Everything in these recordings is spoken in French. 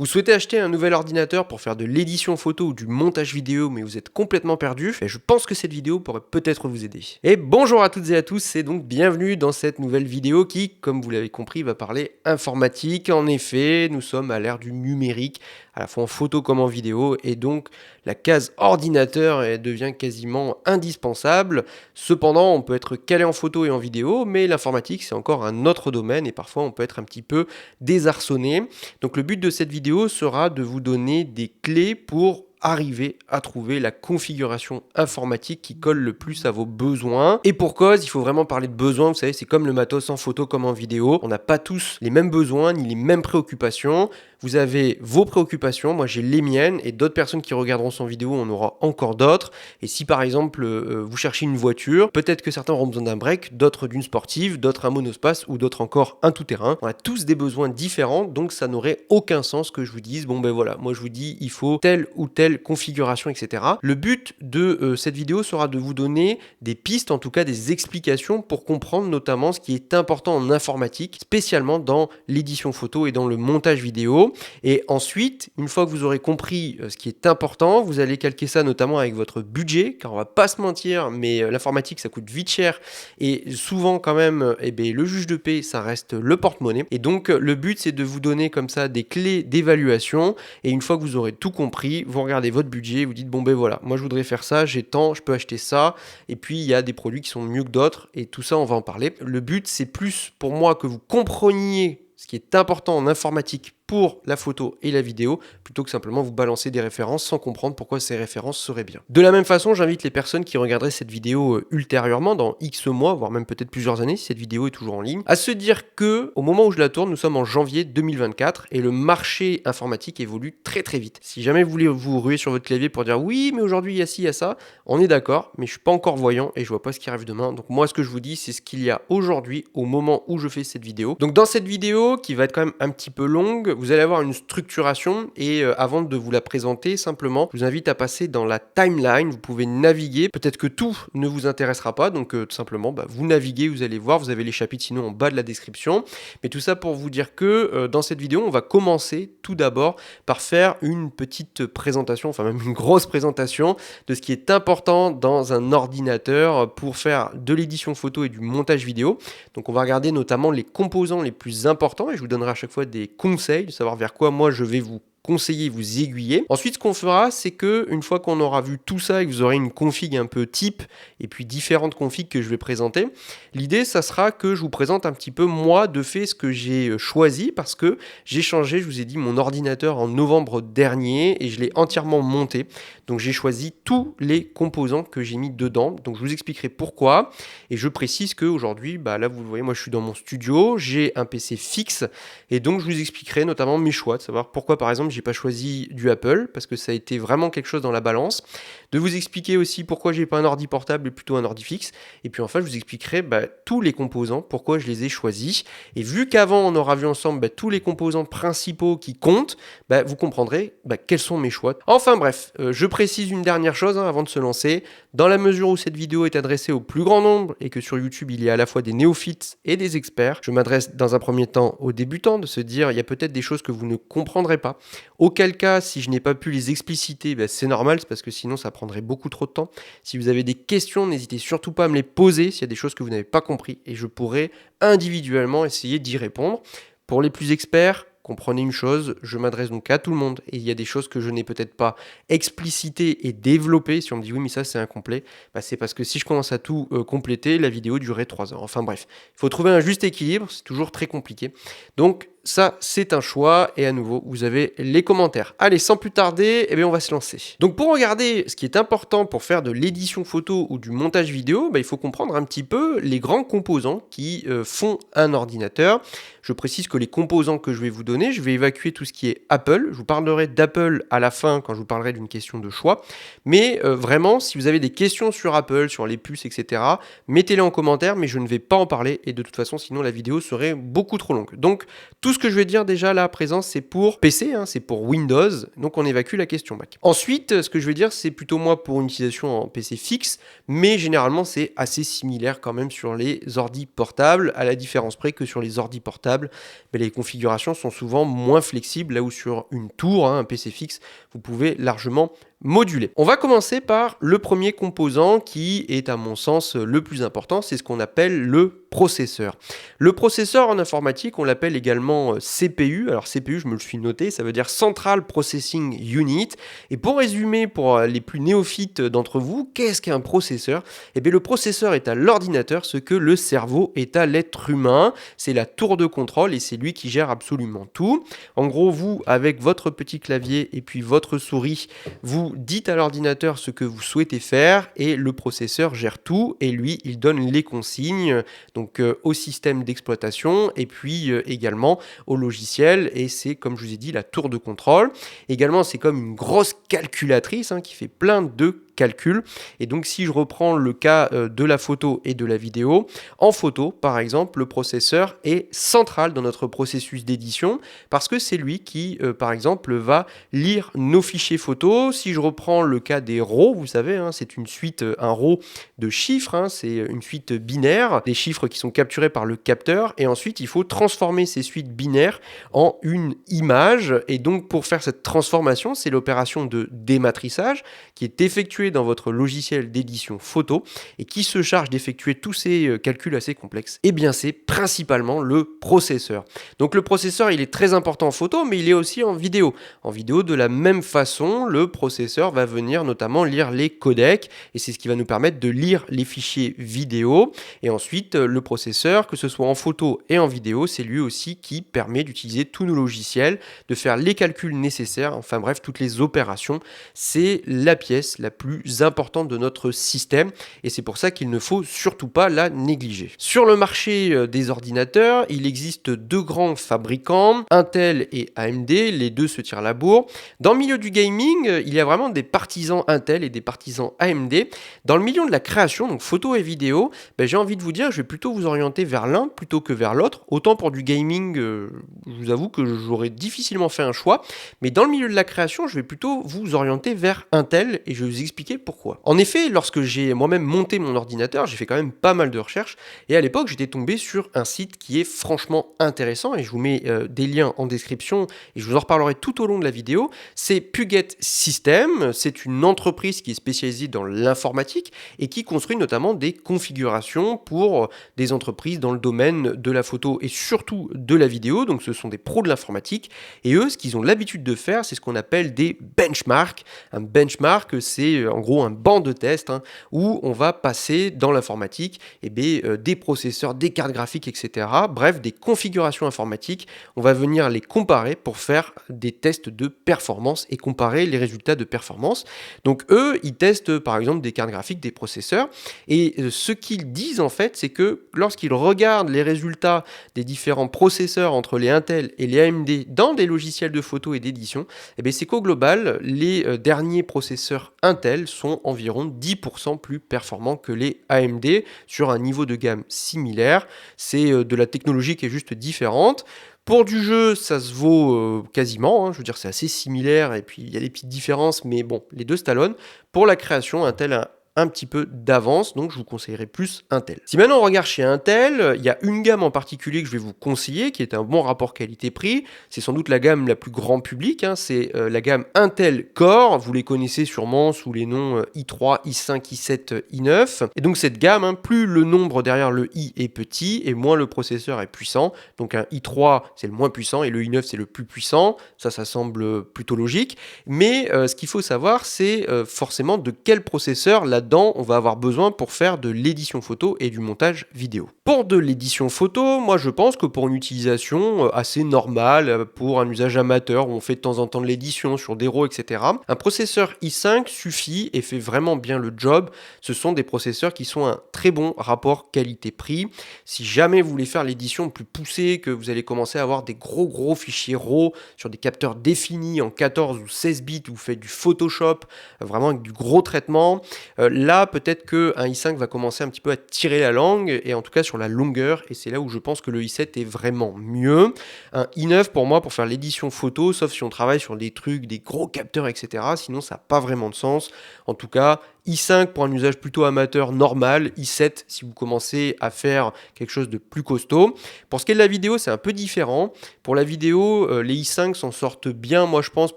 Vous souhaitez acheter un nouvel ordinateur pour faire de l'édition photo ou du montage vidéo, mais vous êtes complètement perdu? Je pense que cette vidéo pourrait peut-être vous aider. Et bonjour à toutes et à tous, et donc bienvenue dans cette nouvelle vidéo qui, comme vous l'avez compris, va parler informatique. En effet, nous sommes à l'ère du numérique, à la fois en photo comme en vidéo, et donc la case ordinateur devient quasiment indispensable. Cependant, on peut être calé en photo et en vidéo, mais l'informatique, c'est encore un autre domaine, et parfois on peut être un petit peu désarçonné. Donc le but de cette vidéo sera de vous donner des clés pour arriver à trouver la configuration informatique qui colle le plus à vos besoins. Et pour cause, il faut vraiment parler de besoins. Vous savez, c'est comme le matos en photo comme en vidéo. On n'a pas tous les mêmes besoins ni les mêmes préoccupations. Vous avez vos préoccupations, moi j'ai les miennes, et d'autres personnes qui regarderont son vidéo en aura encore d'autres. Et si par exemple vous cherchez une voiture, peut-être que certains auront besoin d'un break, d'autres d'une sportive, d'autres un monospace ou d'autres encore un tout-terrain. On a tous des besoins différents, donc ça n'aurait aucun sens que je vous dise, bon ben voilà, moi je vous dis il faut telle ou telle configuration, etc. Le but de cette vidéo sera de vous donner des pistes, en tout cas des explications pour comprendre notamment ce qui est important en informatique, spécialement dans l'édition photo et dans le montage vidéo. Et ensuite, une fois que vous aurez compris ce qui est important, vous allez calquer ça notamment avec votre budget, car on va pas se mentir, mais l'informatique ça coûte vite cher, et souvent quand même, le juge de paix ça reste le porte-monnaie. Et donc le but c'est de vous donner comme ça des clés d'évaluation, et une fois que vous aurez tout compris, vous regardez votre budget, vous dites bon ben voilà, moi je voudrais faire ça, j'ai tant, je peux acheter ça, et puis il y a des produits qui sont mieux que d'autres, et tout ça on va en parler. Le but c'est plus pour moi que vous compreniez ce qui est important en informatique pour la photo et la vidéo, plutôt que simplement vous balancer des références sans comprendre pourquoi ces références seraient bien. De la même façon, j'invite les personnes qui regarderaient cette vidéo ultérieurement, dans X mois, voire même peut-être plusieurs années, si cette vidéo est toujours en ligne, à se dire que, au moment où je la tourne, nous sommes en janvier 2024, et le marché informatique évolue très très vite. Si jamais vous voulez vous ruer sur votre clavier pour dire oui, mais aujourd'hui il y a ci, il y a ça, on est d'accord, mais je suis pas encore voyant et je vois pas ce qui arrive demain. Donc moi, ce que je vous dis, c'est ce qu'il y a aujourd'hui, au moment où je fais cette vidéo. Donc dans cette vidéo, qui va être quand même un petit peu longue, vous allez avoir une structuration, et avant de vous la présenter, simplement, je vous invite à passer dans la timeline. Vous pouvez naviguer. Peut-être que tout ne vous intéressera pas, donc tout simplement, vous naviguez, vous allez voir, vous avez les chapitres sinon en bas de la description. Mais tout ça pour vous dire que dans cette vidéo, on va commencer tout d'abord par faire une petite présentation, enfin même une grosse présentation de ce qui est important dans un ordinateur pour faire de l'édition photo et du montage vidéo. Donc on va regarder notamment les composants les plus importants, et je vous donnerai à chaque fois des conseils de savoir vers quoi moi je vais vous conseiller, vous aiguiller. Ensuite, ce qu'on fera, c'est que une fois qu'on aura vu tout ça et que vous aurez une config un peu type et puis différentes configs que je vais présenter, l'idée, ça sera que je vous présente un petit peu moi de fait ce que j'ai choisi, parce que j'ai changé, je vous ai dit, mon ordinateur en novembre dernier et je l'ai entièrement monté. Donc j'ai choisi tous les composants que j'ai mis dedans. Donc je vous expliquerai pourquoi, et je précise qu'aujourd'hui, là vous le voyez, moi je suis dans mon studio, j'ai un PC fixe, et donc je vous expliquerai notamment mes choix, de savoir pourquoi par exemple j'ai pas choisi du Apple, parce que ça a été vraiment quelque chose dans la balance, de vous expliquer aussi pourquoi j'ai pas un ordi portable et plutôt un ordi fixe, et puis enfin je vous expliquerai tous les composants, pourquoi je les ai choisis. Et vu qu'avant on aura vu ensemble tous les composants principaux qui comptent, vous comprendrez quels sont mes choix. Enfin bref, je précise une dernière chose avant de se lancer. Dans la mesure où cette vidéo est adressée au plus grand nombre et que sur YouTube il y a à la fois des néophytes et des experts, je m'adresse dans un premier temps aux débutants, de se dire il y a peut-être des choses que vous ne comprendrez pas. Auquel cas, si je n'ai pas pu les expliciter, c'est normal, c'est parce que sinon ça prendrait beaucoup trop de temps. Si vous avez des questions, n'hésitez surtout pas à me les poser s'il y a des choses que vous n'avez pas compris, et je pourrai individuellement essayer d'y répondre. Pour les plus experts, comprenez une chose, je m'adresse donc à tout le monde, et il y a des choses que je n'ai peut-être pas explicitées et développées. Si on me dit oui mais ça c'est incomplet, c'est parce que si je commence à tout compléter, la vidéo durerait 3 heures. Enfin bref, il faut trouver un juste équilibre, c'est toujours très compliqué. Donc ça, c'est un choix, et à nouveau, vous avez les commentaires. Allez, sans plus tarder, on va se lancer. Donc pour regarder ce qui est important pour faire de l'édition photo ou du montage vidéo, il faut comprendre un petit peu les grands composants qui font un ordinateur. Je précise que les composants que je vais vous donner, je vais évacuer tout ce qui est Apple. Je vous parlerai d'Apple à la fin quand je vous parlerai d'une question de choix. Mais vraiment, si vous avez des questions sur Apple, sur les puces, etc., mettez-les en commentaire, mais je ne vais pas en parler, et de toute façon, sinon la vidéo serait beaucoup trop longue. Donc tout ce ce que je vais dire déjà là à présent, c'est pour PC, hein, c'est pour Windows, donc on évacue la question Mac. Ensuite, ce que je vais dire, c'est plutôt moi pour une utilisation en PC fixe, mais généralement c'est assez similaire quand même sur les ordi portables, à la différence près que sur les ordi portables, les configurations sont souvent moins flexibles, là où sur une tour, hein, un PC fixe, vous pouvez largement moduler. On va commencer par le premier composant qui est à mon sens le plus important, c'est ce qu'on appelle le processeur. Le processeur en informatique, on l'appelle également CPU. Alors CPU, je me le suis noté, ça veut dire Central Processing Unit. Et pour résumer, pour les plus néophytes d'entre vous, qu'est-ce qu'un processeur? Eh bien, le processeur est à l'ordinateur ce que le cerveau est à l'être humain. C'est la tour de contrôle et c'est lui qui gère absolument tout. En gros, vous, avec votre petit clavier et puis votre souris, vous dites à l'ordinateur ce que vous souhaitez faire et le processeur gère tout et lui, il donne les consignes donc au système d'exploitation et puis également au logiciel et c'est comme je vous ai dit la tour de contrôle. Également, c'est comme une grosse calculatrice qui fait plein de calcul. Et donc si je reprends le cas de la photo et de la vidéo, en photo par exemple, le processeur est central dans notre processus d'édition parce que c'est lui qui par exemple va lire nos fichiers photos. Si je reprends le cas des RAW, vous savez, c'est une suite, un RAW de chiffres, c'est une suite binaire, des chiffres qui sont capturés par le capteur et ensuite il faut transformer ces suites binaires en une image et donc pour faire cette transformation, c'est l'opération de dématrissage qui est effectuée dans votre logiciel d'édition photo et qui se charge d'effectuer tous ces calculs assez complexes. Et bien c'est principalement le processeur. Donc le processeur il est très important en photo mais il est aussi en vidéo. En vidéo de la même façon, le processeur va venir notamment lire les codecs et c'est ce qui va nous permettre de lire les fichiers vidéo et ensuite le processeur, que ce soit en photo et en vidéo, c'est lui aussi qui permet d'utiliser tous nos logiciels, de faire les calculs nécessaires, enfin bref, toutes les opérations. C'est la pièce la plus importante de notre système et c'est pour ça qu'il ne faut surtout pas la négliger. Sur le marché des ordinateurs, il existe deux grands fabricants, Intel et AMD, les deux se tirent la bourre. Dans le milieu du gaming, il y a vraiment des partisans Intel et des partisans AMD. Dans le milieu de la création, donc photo et vidéo, j'ai envie de vous dire, je vais plutôt vous orienter vers l'un plutôt que vers l'autre. Autant pour du gaming, je vous avoue que j'aurais difficilement fait un choix, mais dans le milieu de la création, je vais plutôt vous orienter vers Intel et je vais vous expliquer pourquoi. En effet, lorsque j'ai moi-même monté mon ordinateur, j'ai fait quand même pas mal de recherches et à l'époque, j'étais tombé sur un site qui est franchement intéressant et je vous mets des liens en description et je vous en reparlerai tout au long de la vidéo. C'est Puget Systems, c'est une entreprise qui est spécialisée dans l'informatique et qui construit notamment des configurations pour des entreprises dans le domaine de la photo et surtout de la vidéo. Donc ce sont des pros de l'informatique et eux, ce qu'ils ont l'habitude de faire, c'est ce qu'on appelle des benchmarks. Un benchmark, c'est en gros un banc de test où on va passer dans l'informatique des processeurs, des cartes graphiques, etc. Bref, des configurations informatiques. On va venir les comparer pour faire des tests de performance et comparer les résultats de performance. Donc eux, ils testent par exemple des cartes graphiques, des processeurs et ce qu'ils disent en fait, c'est que lorsqu'ils regardent les résultats des différents processeurs entre les Intel et les AMD dans des logiciels de photo et d'édition, c'est qu'au global, les derniers processeurs Intel sont environ 10% plus performants que les AMD sur un niveau de gamme similaire. C'est de la technologie qui est juste différente. Pour du jeu, ça se vaut quasiment, je veux dire c'est assez similaire et puis il y a des petites différences, mais bon, les deux se talonnent. Pour la création, Intel a un petit peu d'avance, donc je vous conseillerais plus Intel. Si maintenant on regarde chez Intel, il y a une gamme en particulier que je vais vous conseiller, qui est un bon rapport qualité-prix, c'est sans doute la gamme la plus grand public, c'est la gamme Intel Core, vous les connaissez sûrement sous les noms i3, i5, i7, i9, et donc cette gamme, plus le nombre derrière le i est petit, et moins le processeur est puissant, donc un i3 c'est le moins puissant, et le i9 c'est le plus puissant, ça semble plutôt logique, mais ce qu'il faut savoir, c'est forcément de quel processeur la on va avoir besoin pour faire de l'édition photo et du montage vidéo. Pour de l'édition photo, moi je pense que pour une utilisation assez normale, pour un usage amateur où on fait de temps en temps de l'édition sur des RAW, etc., un processeur i5 suffit et fait vraiment bien le job. Ce sont des processeurs qui sont un très bon rapport qualité-prix. Si jamais vous voulez faire l'édition plus poussée, que vous allez commencer à avoir des gros fichiers RAW sur des capteurs définis en 14 ou 16 bits, vous faites du Photoshop, vraiment avec du gros traitement, là, peut-être qu'un i5 va commencer un petit peu à tirer la langue, et en tout cas sur la longueur, et c'est là où je pense que le i7 est vraiment mieux. Un i9 pour moi, pour faire l'édition photo, sauf si on travaille sur des trucs, des gros capteurs, etc. Sinon, ça n'a pas vraiment de sens. En tout cas, i5 pour un usage plutôt amateur normal, i7 si vous commencez à faire quelque chose de plus costaud. Pour ce qui est de la vidéo, c'est un peu différent. Pour la vidéo, les i5 s'en sortent bien, moi je pense,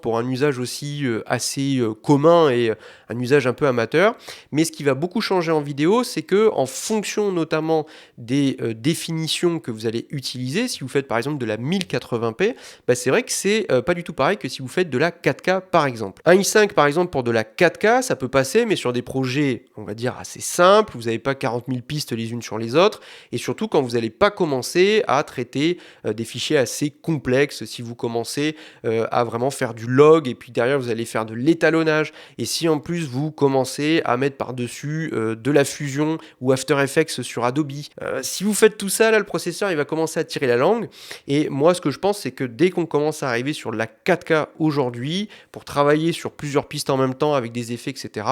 pour un usage aussi assez commun et un usage un peu amateur. Mais ce qui va beaucoup changer en vidéo, c'est que en fonction notamment des définitions que vous allez utiliser, si vous faites par exemple de la 1080p, bah, c'est vrai que c'est pas du tout pareil que si vous faites de la 4K par exemple. Un i5 par exemple pour de la 4K, ça peut passer, mais sur des projets, on va dire, assez simples, vous n'avez pas 40 000 pistes les unes sur les autres, et surtout quand vous n'allez pas commencer à traiter des fichiers assez complexes, si vous commencez à vraiment faire du log, et puis derrière vous allez faire de l'étalonnage, et si en plus vous commencez à mettre par-dessus de la fusion ou After Effects sur Adobe, si vous faites tout ça, là le processeur il va commencer à tirer la langue, et moi ce que je pense c'est que dès qu'on commence à arriver sur la 4K aujourd'hui, pour travailler sur plusieurs pistes en même temps avec des effets, etc.,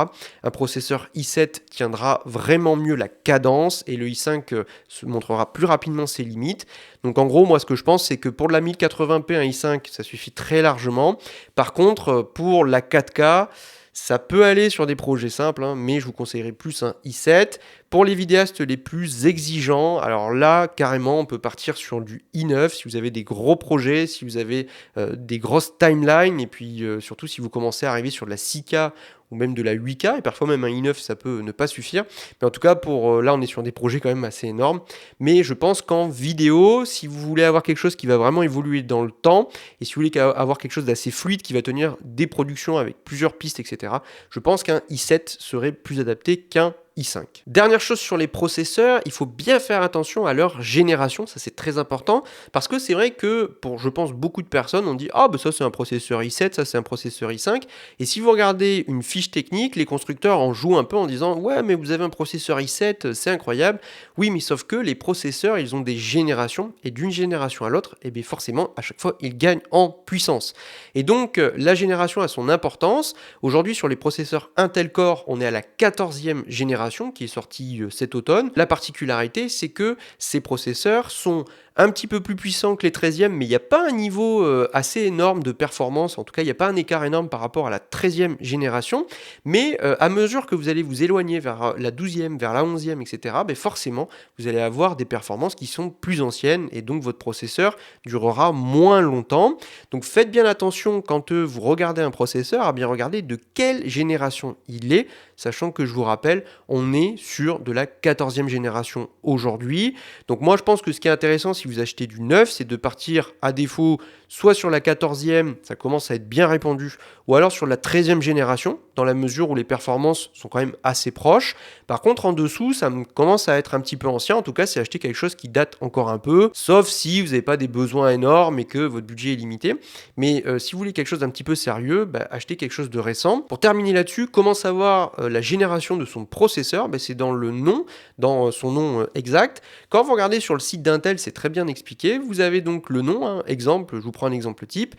un processeur i7 tiendra vraiment mieux la cadence et le i5 se montrera plus rapidement ses limites. Donc en gros, moi ce que je pense, c'est que pour de la 1080p, un i5, ça suffit très largement. Par contre, pour la 4K, ça peut aller sur des projets simples, hein, mais je vous conseillerais plus un i7. Pour les vidéastes les plus exigeants, alors là, carrément, on peut partir sur du i9 si vous avez des gros projets, si vous avez des grosses timelines, et puis surtout si vous commencez à arriver sur de la 6K ou même de la 8K, et parfois même un i9, ça peut ne pas suffire. Mais en tout cas, pour là, on est sur des projets quand même assez énormes. Mais je pense qu'en vidéo, si vous voulez avoir quelque chose qui va vraiment évoluer dans le temps, et si vous voulez avoir quelque chose d'assez fluide qui va tenir des productions avec plusieurs pistes, etc., je pense qu'un i7 serait plus adapté qu'un i5. Dernière chose sur les processeurs, il faut bien faire attention à leur génération, ça c'est très important, parce que c'est vrai que pour, je pense, beaucoup de personnes, on dit « Ah, bah ça c'est un processeur i7, ça c'est un processeur i5 », et si vous regardez une fiche technique, les constructeurs en jouent un peu en disant « Ouais, mais vous avez un processeur i7, c'est incroyable ». Oui, mais sauf que les processeurs, ils ont des générations, et d'une génération à l'autre, et bien forcément, à chaque fois, ils gagnent en puissance. Et donc, la génération a son importance. Aujourd'hui, sur les processeurs Intel Core, on est à la 14e génération, qui est sortie cet automne. La particularité, c'est que ces processeurs sont un petit peu plus puissants que les 13e, mais il n'y a pas un niveau assez énorme de performance, en tout cas il n'y a pas un écart énorme par rapport à la 13e génération, mais à mesure que vous allez vous éloigner vers la 12e, vers la 11e, etc., ben forcément vous allez avoir des performances qui sont plus anciennes, et donc votre processeur durera moins longtemps. Donc faites bien attention quand vous regardez un processeur, à bien regarder de quelle génération il est, sachant que je vous rappelle, on est sur de la 14e génération aujourd'hui. Donc moi je pense que ce qui est intéressant si vous achetez du neuf, c'est de partir à défaut soit sur la 14e, ça commence à être bien répandu, ou alors sur la 13e génération, dans la mesure où les performances sont quand même assez proches. Par contre, en dessous, ça commence à être un petit peu ancien. En tout cas, c'est acheter quelque chose qui date encore un peu, sauf si vous n'avez pas des besoins énormes et que votre budget est limité. Mais si vous voulez quelque chose d'un petit peu sérieux, achetez quelque chose de récent. Pour terminer là-dessus, comment savoir la génération de son processeur? C'est dans le nom, dans son nom exact. Quand vous regardez sur le site d'Intel, c'est très bien expliqué. Vous avez donc le nom, hein, exemple, je vous prends un exemple type.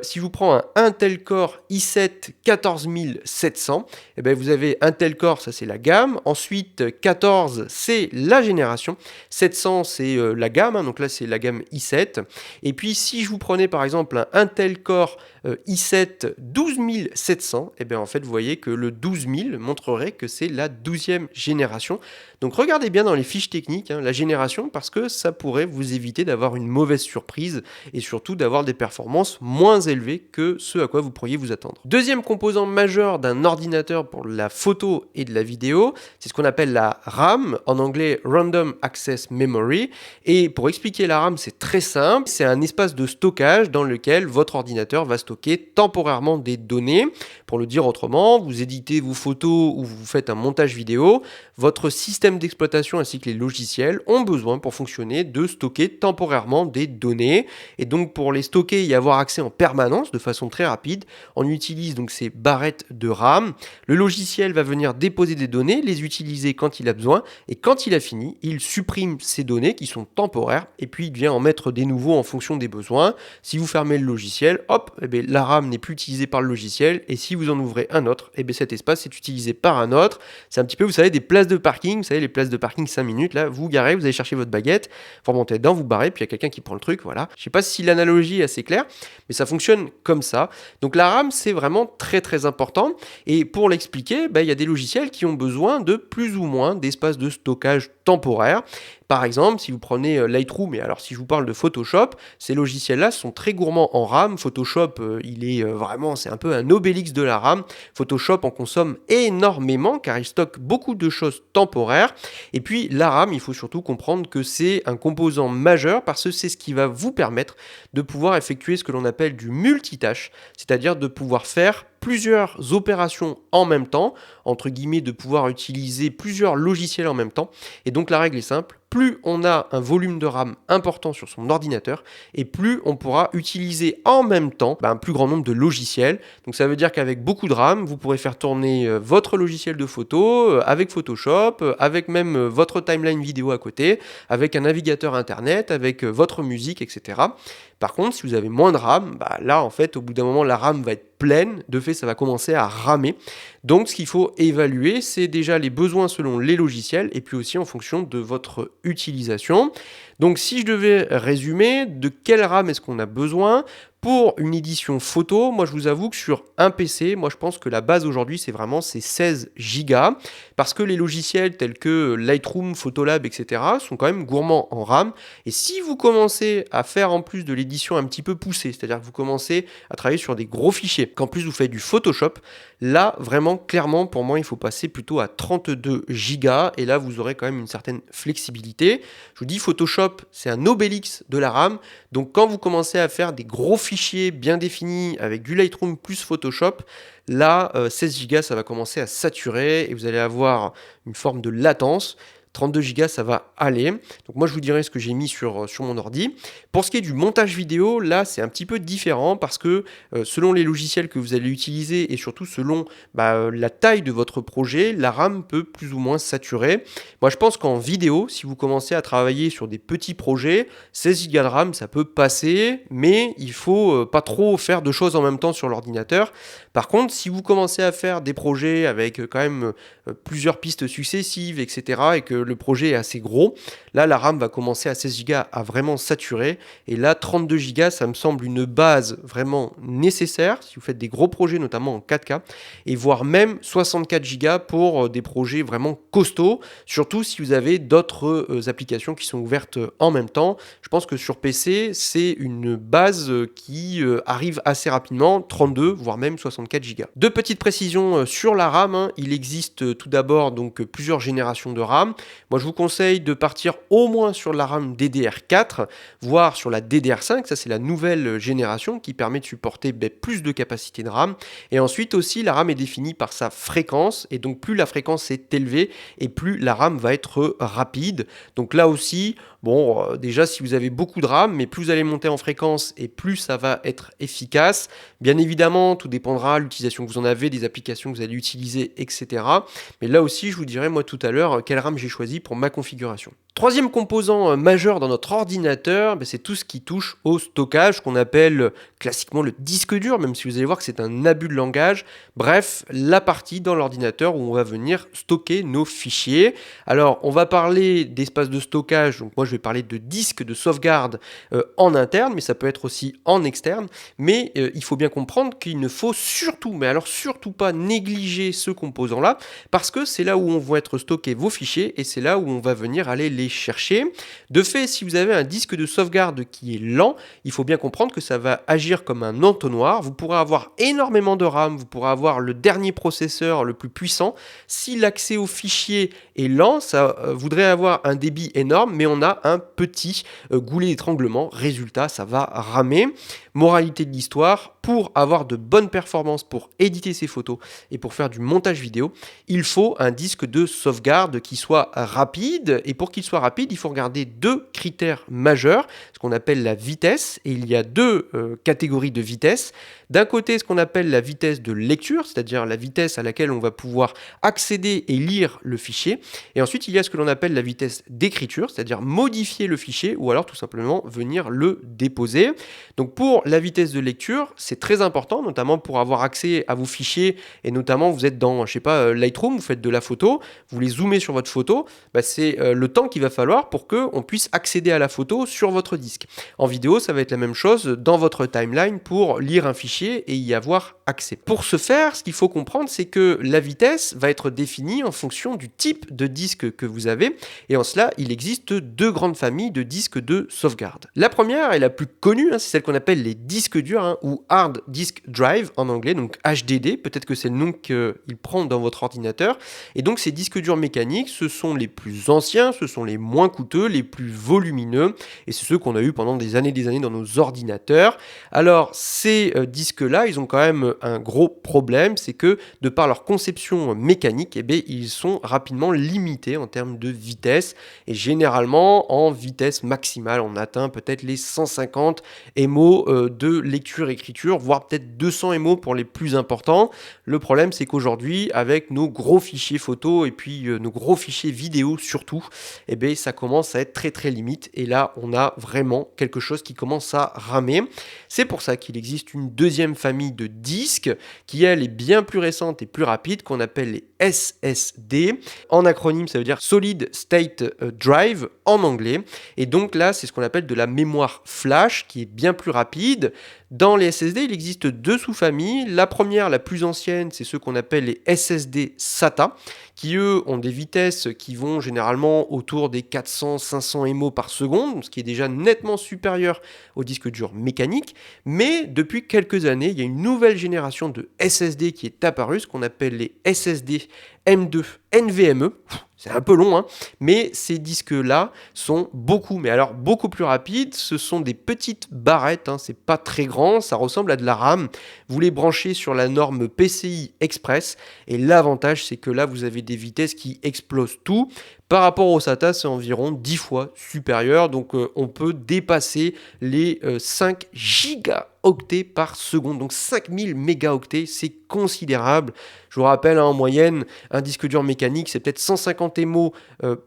Si vous prenez un Intel Core i7 14700, vous avez Intel Core, ça c'est la gamme. Ensuite, 14, c'est la génération. 700, c'est la gamme, hein, donc là c'est la gamme i7. Et puis si je vous prenais par exemple un Intel Core i7 12700, en fait vous voyez que le 12000 montrerait que c'est la 12e génération. Donc regardez bien dans les fiches techniques la génération, parce que ça pourrait vous éviter d'avoir une mauvaise surprise et surtout d'avoir des performances moins élevées que ce à quoi vous pourriez vous attendre. Deuxième composant majeur d'un ordinateur pour la photo et de la vidéo, c'est ce qu'on appelle la RAM, en anglais Random Access Memory. Et pour expliquer la RAM, c'est très simple, c'est un espace de stockage dans lequel votre ordinateur va stocker temporairement des données. Pour le dire autrement, vous éditez vos photos ou vous faites un montage vidéo, votre système d'exploitation ainsi que les logiciels ont besoin pour fonctionner de stocker temporairement des données. Et donc pour les stocker et y avoir accès en permanence de façon très rapide. On utilise donc ces barrettes de RAM. Le logiciel va venir déposer des données, les utiliser quand il a besoin et quand il a fini, il supprime ces données qui sont temporaires et puis il vient en mettre des nouveaux en fonction des besoins. Si vous fermez le logiciel, hop, la RAM n'est plus utilisée par le logiciel et si vous en ouvrez un autre, cet espace est utilisé par un autre. C'est un petit peu, vous savez, des places de parking, vous savez, les places de parking 5 minutes, là, vous garez, vous allez chercher votre baguette, vous remontez dedans, vous barrez, puis il y a quelqu'un qui prend le truc, voilà. Je sais pas si l'analogie est assez claire, mais ça fonctionne comme ça. Donc la RAM, c'est vraiment très très important et pour l'expliquer, il y a des logiciels qui ont besoin de plus ou moins d'espace de stockage temporaire. Par exemple, si vous prenez Lightroom, et alors si je vous parle de Photoshop, ces logiciels-là sont très gourmands en RAM. Photoshop, il est vraiment, c'est un peu un Obélix de la RAM. Photoshop en consomme énormément car il stocke beaucoup de choses temporaires. Et puis la RAM, il faut surtout comprendre que c'est un composant majeur parce que c'est ce qui va vous permettre de pouvoir effectuer ce que l'on appelle du multitâche, c'est-à-dire de pouvoir faire plusieurs opérations en même temps, entre guillemets de pouvoir utiliser plusieurs logiciels en même temps. Et donc la règle est simple, plus on a un volume de RAM important sur son ordinateur et plus on pourra utiliser en même temps un plus grand nombre de logiciels. Donc ça veut dire qu'avec beaucoup de RAM, vous pourrez faire tourner votre logiciel de photo avec Photoshop, avec même votre timeline vidéo à côté, avec un navigateur internet, avec votre musique, etc. Par contre, si vous avez moins de RAM, là en fait au bout d'un moment la RAM va être pleine, de fait ça va commencer à ramer. Donc ce qu'il faut évaluer, c'est déjà les besoins selon les logiciels et puis aussi en fonction de votre utilisation. Donc si je devais résumer, de quelle RAM est-ce qu'on a besoin ? Pour une édition photo, moi je vous avoue que sur un PC, moi je pense que la base aujourd'hui c'est vraiment ces 16 Go parce que les logiciels tels que Lightroom, Photolab, etc. sont quand même gourmands en RAM. Et si vous commencez à faire en plus de l'édition un petit peu poussée, c'est-à-dire que vous commencez à travailler sur des gros fichiers, qu'en plus vous faites du Photoshop, là vraiment clairement pour moi il faut passer plutôt à 32 Go et là vous aurez quand même une certaine flexibilité. Je vous dis Photoshop c'est un Obélix de la RAM, donc quand vous commencez à faire des gros fichiers bien définis avec du Lightroom plus Photoshop, là 16 Go ça va commencer à saturer et vous allez avoir une forme de latence. 32 Go ça va aller. Donc moi je vous dirai ce que j'ai mis sur mon ordi. Pour ce qui est du montage vidéo, là c'est un petit peu différent parce que selon les logiciels que vous allez utiliser et surtout selon la taille de votre projet, la RAM peut plus ou moins saturer. Moi je pense qu'en vidéo, si vous commencez à travailler sur des petits projets, 16 Go de RAM ça peut passer, mais il faut pas trop faire de choses en même temps sur l'ordinateur. Par contre, si vous commencez à faire des projets avec quand même plusieurs pistes successives, etc., et que le projet est assez gros, là la RAM va commencer à 16 Go à vraiment saturer, et là 32 Go ça me semble une base vraiment nécessaire si vous faites des gros projets notamment en 4K, et voire même 64 Go pour des projets vraiment costauds, surtout si vous avez d'autres applications qui sont ouvertes en même temps. Je pense que sur PC c'est une base qui arrive assez rapidement, 32 voire même 64 Go. Deux petites précisions sur la RAM, il existe tout d'abord donc plusieurs générations de RAM. Moi je vous conseille de partir au moins sur la RAM DDR4, voire sur la DDR5, ça c'est la nouvelle génération qui permet de supporter plus de capacité de RAM. Et ensuite aussi la RAM est définie par sa fréquence, et donc plus la fréquence est élevée et plus la RAM va être rapide. Donc là aussi, déjà si vous avez beaucoup de RAM, mais plus vous allez monter en fréquence et plus ça va être efficace. Bien évidemment, tout dépendra de l'utilisation que vous en avez, des applications que vous allez utiliser, etc. Mais là aussi, je vous dirai moi tout à l'heure quelle RAM j'ai choisi pour ma configuration. Troisième composant majeur dans notre ordinateur, c'est tout ce qui touche au stockage, qu'on appelle classiquement le disque dur, même si vous allez voir que c'est un abus de langage. Bref, la partie dans l'ordinateur où on va venir stocker nos fichiers. Alors, on va parler d'espace de stockage, donc moi je vais parler de disque de sauvegarde en interne, mais ça peut être aussi en externe. Mais il faut bien comprendre qu'il ne faut surtout, mais alors surtout pas négliger ce composant-là, parce que c'est là où on va être stocké vos fichiers et c'est là où on va venir aller les chercher. De fait, si vous avez un disque de sauvegarde qui est lent, il faut bien comprendre que ça va agir comme un entonnoir. Vous pourrez avoir énormément de RAM, vous pourrez avoir le dernier processeur le plus puissant. Si l'accès aux fichiers est lent, ça voudrait avoir un débit énorme, mais on a un petit goulet d'étranglement. Résultat, ça va ramer. Moralité de l'histoire, pour avoir de bonnes performances, pour éditer ces photos et pour faire du montage vidéo, il faut un disque de sauvegarde qui soit rapide. Et pour qu'il soit rapide, il faut regarder deux critères majeurs, ce qu'on appelle la vitesse. Et il y a deux catégories de vitesse. D'un côté, ce qu'on appelle la vitesse de lecture, c'est-à-dire la vitesse à laquelle on va pouvoir accéder et lire le fichier. Et ensuite, il y a ce que l'on appelle la vitesse d'écriture, c'est-à-dire modifier le fichier ou alors tout simplement venir le déposer. Donc pour la vitesse de lecture, c'est très important, notamment pour avoir accès à vos fichiers et notamment vous êtes dans, je sais pas, Lightroom, vous faites de la photo, vous voulez zoomer sur votre photo, c'est le temps qu'il va falloir pour qu'on puisse accéder à la photo sur votre disque. En vidéo, ça va être la même chose dans votre timeline pour lire un fichier et y avoir accès. Pour ce faire, ce qu'il faut comprendre, c'est que la vitesse va être définie en fonction du type de disque que vous avez. Et en cela, il existe deux grandes familles de disques de sauvegarde. La première et la plus connue, c'est celle qu'on appelle les disques durs ou Hard Disk Drive en anglais, donc HDD. Peut-être que c'est le nom qu'il prend dans votre ordinateur. Et donc ces disques durs mécaniques, ce sont les plus anciens, ce sont les moins coûteux, les plus volumineux. Et c'est ceux qu'on a eu pendant des années dans nos ordinateurs. Alors ces disques-là, ils ont quand même un gros problème, c'est que de par leur conception mécanique, ils sont rapidement limités en termes de vitesse et généralement en vitesse maximale. On atteint peut-être les 150 MO de lecture-écriture, voire peut-être 200 MO pour les plus importants. Le problème, c'est qu'aujourd'hui, avec nos gros fichiers photos et puis nos gros fichiers vidéo surtout, ça commence à être très très limite et là, on a vraiment quelque chose qui commence à ramer. C'est pour ça qu'il existe une deuxième famille de disques qui, elle, est bien plus récente et plus rapide, qu'on appelle les SSD. En acronyme, ça veut dire Solid State Drive en anglais. Et donc là, c'est ce qu'on appelle de la mémoire flash qui est bien plus rapide. Dans les SSD, il existe deux sous-familles. La première, la plus ancienne, c'est ceux qu'on appelle les SSD SATA, qui eux ont des vitesses qui vont généralement autour des 400-500 MO par seconde, ce qui est déjà nettement supérieur au disque dur mécanique. Mais depuis quelques années, il y a une nouvelle génération de SSD qui est apparue, ce qu'on appelle les SSD M2 NVMe. C'est un peu long, mais ces disques-là sont mais alors beaucoup plus rapides. Ce sont des petites barrettes, c'est pas très grand, ça ressemble à de la RAM. Vous les branchez sur la norme PCI Express et l'avantage, c'est que là, vous avez des vitesses qui explosent tout. Par rapport au SATA, c'est environ 10 fois supérieur, donc on peut dépasser les 5 gigaoctets par seconde, donc 5000 mégaoctets, c'est considérable. Je vous rappelle, en moyenne, un disque dur mécanique, c'est peut-être 150 MO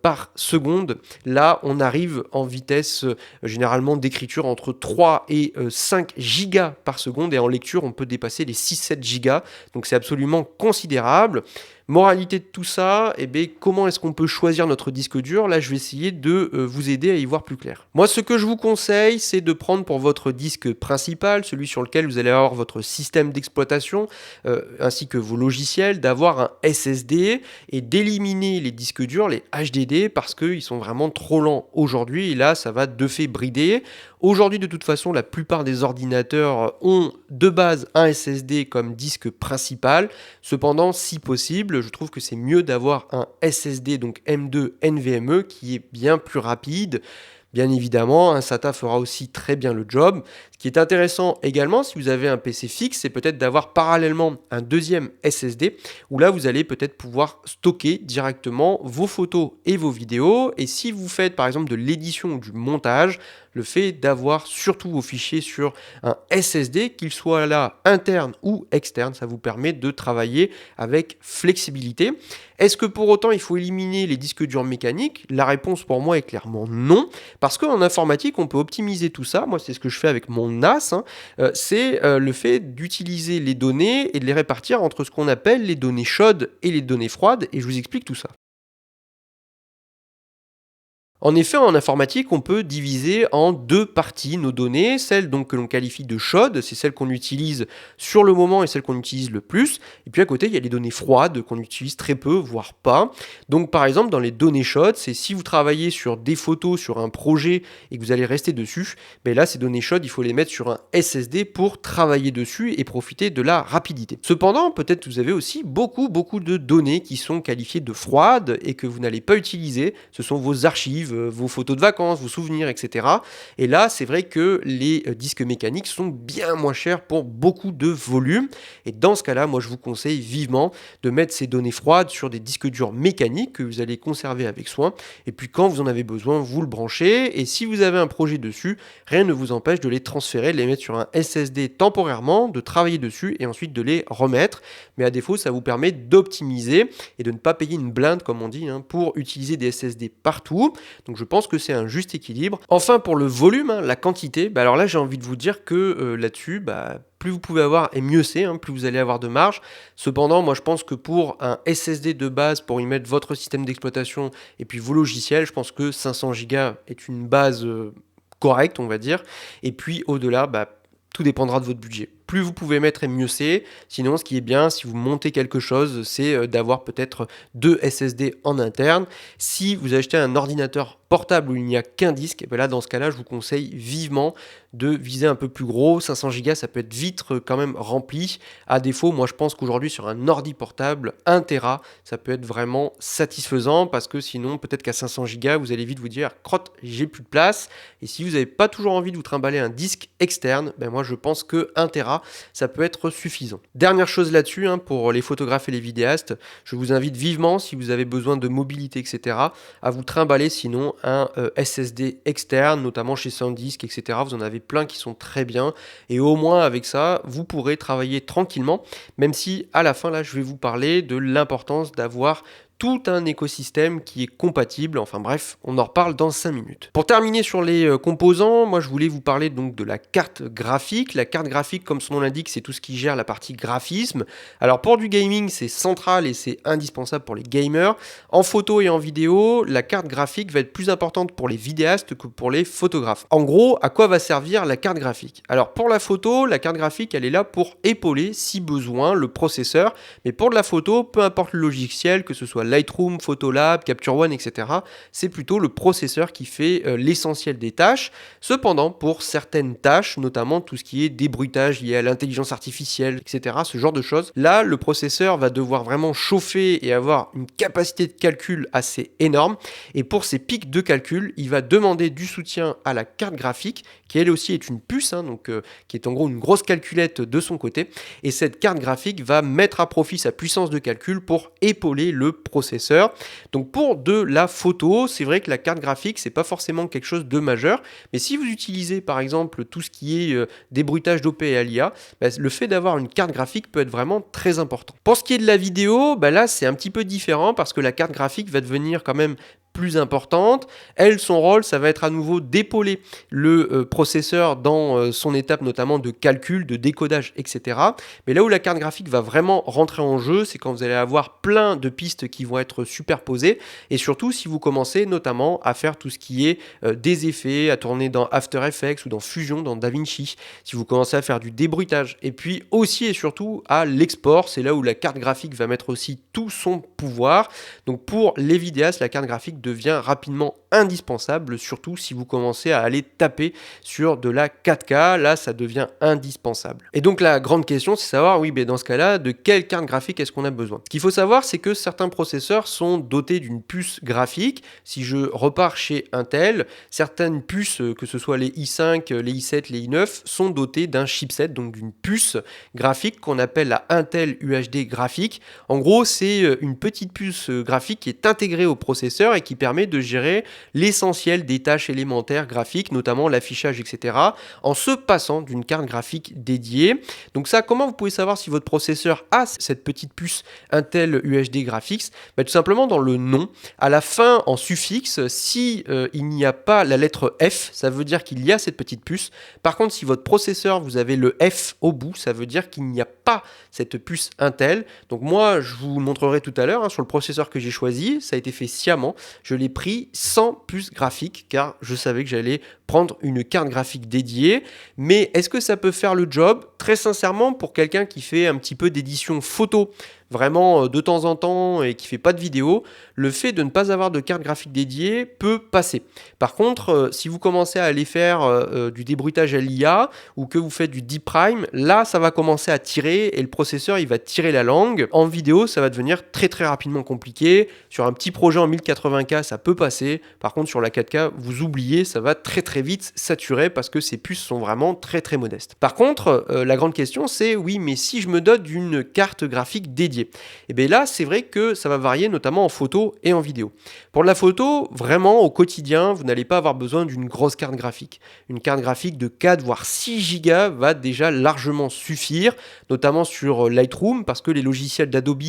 par seconde. Là, on arrive en vitesse généralement d'écriture entre 3 et 5 gigas par seconde, et en lecture, on peut dépasser les 6-7 gigas, donc c'est absolument considérable. Moralité de tout ça, comment est-ce qu'on peut choisir notre disque dur? Là, je vais essayer de vous aider à y voir plus clair. Moi, ce que je vous conseille, c'est de prendre pour votre disque principal, celui sur lequel vous allez avoir votre système d'exploitation, ainsi que vos logiciels, d'avoir un SSD et d'éliminer les disques durs, les HDD, parce qu'ils sont vraiment trop lents aujourd'hui, et là, ça va de fait brider. Aujourd'hui, de toute façon, la plupart des ordinateurs ont de base un SSD comme disque principal. Cependant, si possible, je trouve que c'est mieux d'avoir un SSD, donc M2 NVMe, qui est bien plus rapide. Bien évidemment, un SATA fera aussi très bien le job. Ce qui est intéressant également, si vous avez un PC fixe, c'est peut-être d'avoir parallèlement un deuxième SSD, où là, vous allez peut-être pouvoir stocker directement vos photos et vos vidéos. Et si vous faites par exemple de l'édition ou du montage, le fait d'avoir surtout vos fichiers sur un SSD, qu'il soit là interne ou externe, ça vous permet de travailler avec flexibilité. Est-ce que pour autant il faut éliminer les disques durs mécaniques? La réponse pour moi est clairement non, parce qu'en informatique on peut optimiser tout ça. Moi c'est ce que je fais avec mon NAS, c'est le fait d'utiliser les données et de les répartir entre ce qu'on appelle les données chaudes et les données froides, et je vous explique tout ça. En effet, en informatique, on peut diviser en deux parties nos données. Celle donc que l'on qualifie de chaude, c'est celle qu'on utilise sur le moment et celle qu'on utilise le plus. Et puis à côté, il y a les données froides qu'on utilise très peu, voire pas. Donc par exemple, dans les données chaudes, c'est si vous travaillez sur des photos, sur un projet et que vous allez rester dessus, mais là, ces données chaudes, il faut les mettre sur un SSD pour travailler dessus et profiter de la rapidité. Cependant, peut-être que vous avez aussi beaucoup de données qui sont qualifiées de froides et que vous n'allez pas utiliser. Ce sont vos archives, archives vos photos de vacances, vos souvenirs, etc. Et là, c'est vrai que les disques mécaniques sont bien moins chers pour beaucoup de volume. Et dans ce cas-là, moi, je vous conseille vivement de mettre ces données froides sur des disques durs mécaniques que vous allez conserver avec soin. Et puis, quand vous en avez besoin, vous le branchez. Et si vous avez un projet dessus, rien ne vous empêche de les transférer, de les mettre sur un SSD temporairement, de travailler dessus et ensuite de les remettre. Mais à défaut, ça vous permet d'optimiser et de ne pas payer une blinde, comme on dit, pour utiliser des SSD partout. Donc je pense que c'est un juste équilibre. Enfin, pour le volume, la quantité, alors là, j'ai envie de vous dire que là-dessus, plus vous pouvez avoir et mieux c'est, plus vous allez avoir de marge. Cependant, moi je pense que pour un SSD de base, pour y mettre votre système d'exploitation et puis vos logiciels, je pense que 500 Go est une base correcte, on va dire. Et puis au-delà, tout dépendra de votre budget. Plus vous pouvez mettre et mieux c'est. Sinon, ce qui est bien, si vous montez quelque chose, c'est d'avoir peut-être 2 SSD en interne. Si vous achetez un ordinateur portable où il n'y a qu'un disque, et là, dans ce cas-là, je vous conseille vivement de viser un peu plus gros. 500 Go, ça peut être vite quand même rempli. À défaut, moi, je pense qu'aujourd'hui, sur un ordi portable, 1 Tera, ça peut être vraiment satisfaisant parce que sinon, peut-être qu'à 500 Go, vous allez vite vous dire « crotte, j'ai plus de place ». Et si vous n'avez pas toujours envie de vous trimballer un disque externe, moi, je pense que 1 Tera, ça peut être suffisant. Dernière chose là-dessus, pour les photographes et les vidéastes, je vous invite vivement, si vous avez besoin de mobilité, etc., à vous trimballer sinon un SSD externe, notamment chez SanDisk, etc. Vous en avez plein qui sont très bien, et au moins avec ça, vous pourrez travailler tranquillement, même si à la fin, là, je vais vous parler de l'importance d'avoir tout un écosystème qui est compatible. Enfin bref, on en reparle dans 5 minutes. Pour terminer sur les composants, moi je voulais vous parler donc de la carte graphique. La carte graphique, comme son nom l'indique, c'est tout ce qui gère la partie graphisme. Alors pour du gaming, c'est central et c'est indispensable pour les gamers. En photo et en vidéo, la carte graphique va être plus importante pour les vidéastes que pour les photographes. En gros, à quoi va servir la carte graphique? Alors pour la photo, la carte graphique, elle est là pour épauler, si besoin, le processeur. Mais pour de la photo, peu importe le logiciel, que ce soit Lightroom, Photolab, Capture One, etc. C'est plutôt le processeur qui fait l'essentiel des tâches. Cependant, pour certaines tâches, notamment tout ce qui est débruitage lié à l'intelligence artificielle, etc., ce genre de choses, là, le processeur va devoir vraiment chauffer et avoir une capacité de calcul assez énorme. Et pour ces pics de calcul, il va demander du soutien à la carte graphique, qui elle aussi est une puce, qui est en gros une grosse calculette de son côté. Et cette carte graphique va mettre à profit sa puissance de calcul pour épauler le processeur. Donc pour de la photo, c'est vrai que la carte graphique, c'est pas forcément quelque chose de majeur, mais si vous utilisez par exemple tout ce qui est débruitage d'OP et ALIA, le fait d'avoir une carte graphique peut être vraiment très important. Pour ce qui est de la vidéo, là c'est un petit peu différent parce que la carte graphique va devenir quand même plus importante. Elle, son rôle, ça va être à nouveau d'épauler le processeur dans son étape notamment de calcul, de décodage, etc. Mais là où la carte graphique va vraiment rentrer en jeu, c'est quand vous allez avoir plein de pistes qui vont être superposées, et surtout si vous commencez notamment à faire tout ce qui est des effets, à tourner dans After Effects ou dans Fusion, dans DaVinci, si vous commencez à faire du débruitage, et puis aussi et surtout à l'export, c'est là où la carte graphique va mettre aussi tout son pouvoir. Donc pour les vidéastes, la carte graphique devient rapidement indispensable, surtout si vous commencez à aller taper sur de la 4K, là ça devient indispensable. Et donc la grande question, c'est savoir, dans ce cas-là, de quelle carte graphique est-ce qu'on a besoin? Ce qu'il faut savoir, c'est que certains processeurs sont dotés d'une puce graphique. Si je repars chez Intel, certaines puces, que ce soit les i5, les i7, les i9, sont dotées d'un chipset, donc d'une puce graphique qu'on appelle la Intel UHD graphique. En gros, c'est une petite puce graphique qui est intégrée au processeur et qui permet de gérer l'essentiel des tâches élémentaires graphiques, notamment l'affichage, etc., en se passant d'une carte graphique dédiée. Donc ça, comment vous pouvez savoir si votre processeur a cette petite puce Intel UHD Graphics? Tout simplement dans le nom. À la fin, en suffixe, si il n'y a pas la lettre F, ça veut dire qu'il y a cette petite puce. Par contre, si votre processeur, vous avez le F au bout, ça veut dire qu'il n'y a pas cette puce Intel. Donc moi, je vous montrerai tout à l'heure sur le processeur que j'ai choisi. Ça a été fait sciemment. Je l'ai pris sans puce graphique car je savais que j'allais prendre une carte graphique dédiée. Mais est-ce que ça peut faire le job? Très sincèrement, pour quelqu'un qui fait un petit peu d'édition photo, vraiment de temps en temps et qui fait pas de vidéo, le fait de ne pas avoir de carte graphique dédiée peut passer. Par contre, si vous commencez à aller faire du débruitage à l'IA ou que vous faites du deep prime, là ça va commencer à tirer et le processeur il va tirer la langue. En vidéo, ça va devenir très très rapidement compliqué. Sur un petit projet en 1080K, ça peut passer. Par contre, sur la 4K, vous oubliez, ça va très très vite saturer parce que ces puces sont vraiment très très modestes. Par contre, la grande question c'est oui, mais si je me dote d'une carte graphique dédiée, et bien là c'est vrai que ça va varier notamment en photo et en vidéo. Pour la photo, vraiment au quotidien, vous n'allez pas avoir besoin d'une grosse carte graphique. Une carte graphique de 4 voire 6 Go va déjà largement suffire, notamment sur Lightroom parce que les logiciels d'Adobe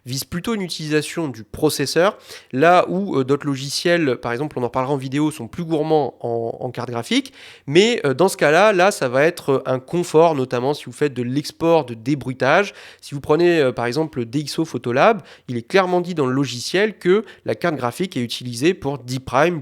visent plutôt une utilisation du processeur, là où d'autres logiciels, par exemple on en parlera en vidéo, sont plus gourmands en carte graphique, mais dans ce cas-là, là ça va être un confort, notamment si vous faites de l'export de débruitage. Si vous prenez par exemple DxO Photolab, il est clairement dit dans le logiciel que la carte graphique est utilisée pour Deep Prime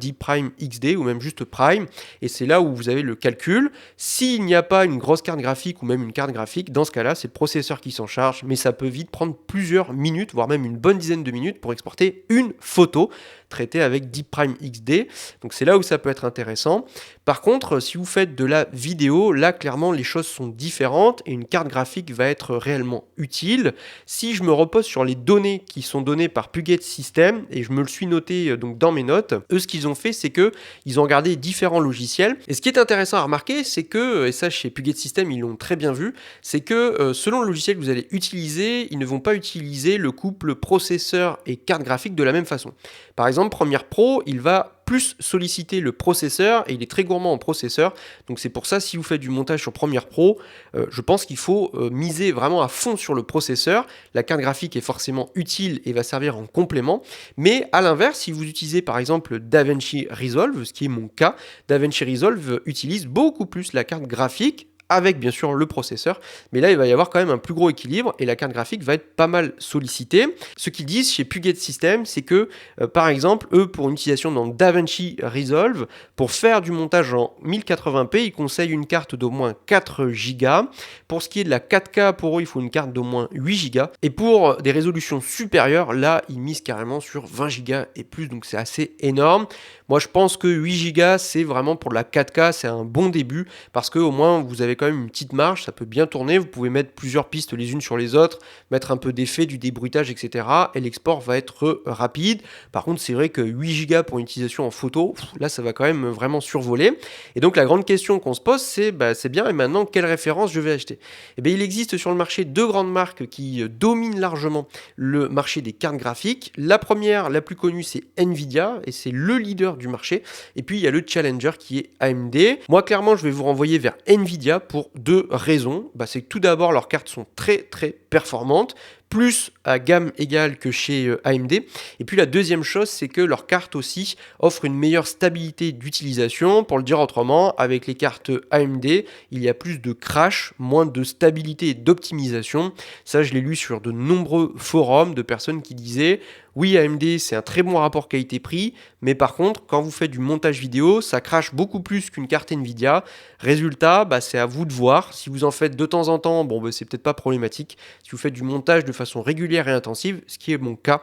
XD ou même juste Prime, et c'est là où vous avez le calcul. S'il n'y a pas une grosse carte graphique ou même une carte graphique, dans ce cas-là, c'est le processeur qui s'en charge, mais ça peut vite prendre plusieurs minutes, voire même une bonne dizaine de minutes pour exporter une photo traitée avec Deep Prime XD. Donc c'est là où ça peut être intéressant. Par contre, si vous faites de la vidéo, là clairement les choses sont différentes et une carte graphique va être réellement utile. Si je me repose sur les données qui sont données par Puget Systems, et je me le suis noté donc dans mes notes, eux ce qu'ils ont fait c'est que ils ont regardé différents logiciels, et ce qui est intéressant à remarquer c'est que, et ça chez Puget Systems ils l'ont très bien vu, c'est que selon le logiciel que vous allez utiliser, ils ne vont pas utiliser le couple processeur et carte graphique de la même façon. Par exemple, Premiere Pro, il va plus solliciter le processeur et il est très gourmand en processeur. Donc c'est pour ça, si vous faites du montage sur Premiere Pro, je pense qu'il faut miser vraiment à fond sur le processeur. La carte graphique est forcément utile et va servir en complément. Mais à l'inverse, si vous utilisez par exemple DaVinci Resolve, ce qui est mon cas, DaVinci Resolve utilise beaucoup plus la carte graphique avec bien sûr le processeur, mais là il va y avoir quand même un plus gros équilibre et la carte graphique va être pas mal sollicitée. Ce qu'ils disent chez Puget Systems, c'est que par exemple, eux pour une utilisation dans DaVinci Resolve, pour faire du montage en 1080p, ils conseillent une carte d'au moins 4 Go. Pour ce qui est de la 4K, pour eux il faut une carte d'au moins 8 Go, et pour des résolutions supérieures, là ils misent carrément sur 20 Go et plus, donc c'est assez énorme. Moi je pense que 8 Go c'est vraiment pour de la 4K, c'est un bon début parce que au moins vous avez quand même une petite marge, ça peut bien tourner, vous pouvez mettre plusieurs pistes les unes sur les autres, mettre un peu d'effet, du débruitage, etc. et l'export va être rapide. Par contre, c'est vrai que 8 Go pour une utilisation en photo, là ça va quand même vraiment survoler. Et donc la grande question qu'on se pose, c'est bien, et maintenant quelle référence je vais acheter? Et bien il existe sur le marché deux grandes marques qui dominent largement le marché des cartes graphiques. La première, la plus connue, c'est Nvidia, et c'est le leader du marché. Et puis il y a le challenger qui est AMD. Moi clairement, je vais vous renvoyer vers Nvidia pour deux raisons. C'est que tout d'abord, leurs cartes sont très très performantes, plus à gamme égale que chez AMD. Et puis la deuxième chose, c'est que leurs cartes aussi offrent une meilleure stabilité d'utilisation. Pour le dire autrement, avec les cartes AMD, il y a plus de crash, moins de stabilité et d'optimisation. Ça, je l'ai lu sur de nombreux forums de personnes qui disaient oui, AMD, c'est un très bon rapport qualité-prix, mais par contre, quand vous faites du montage vidéo, ça crache beaucoup plus qu'une carte Nvidia. Résultat, c'est à vous de voir. Si vous en faites de temps en temps, c'est peut-être pas problématique. Si vous faites du montage de façon régulière et intensive, ce qui est mon cas,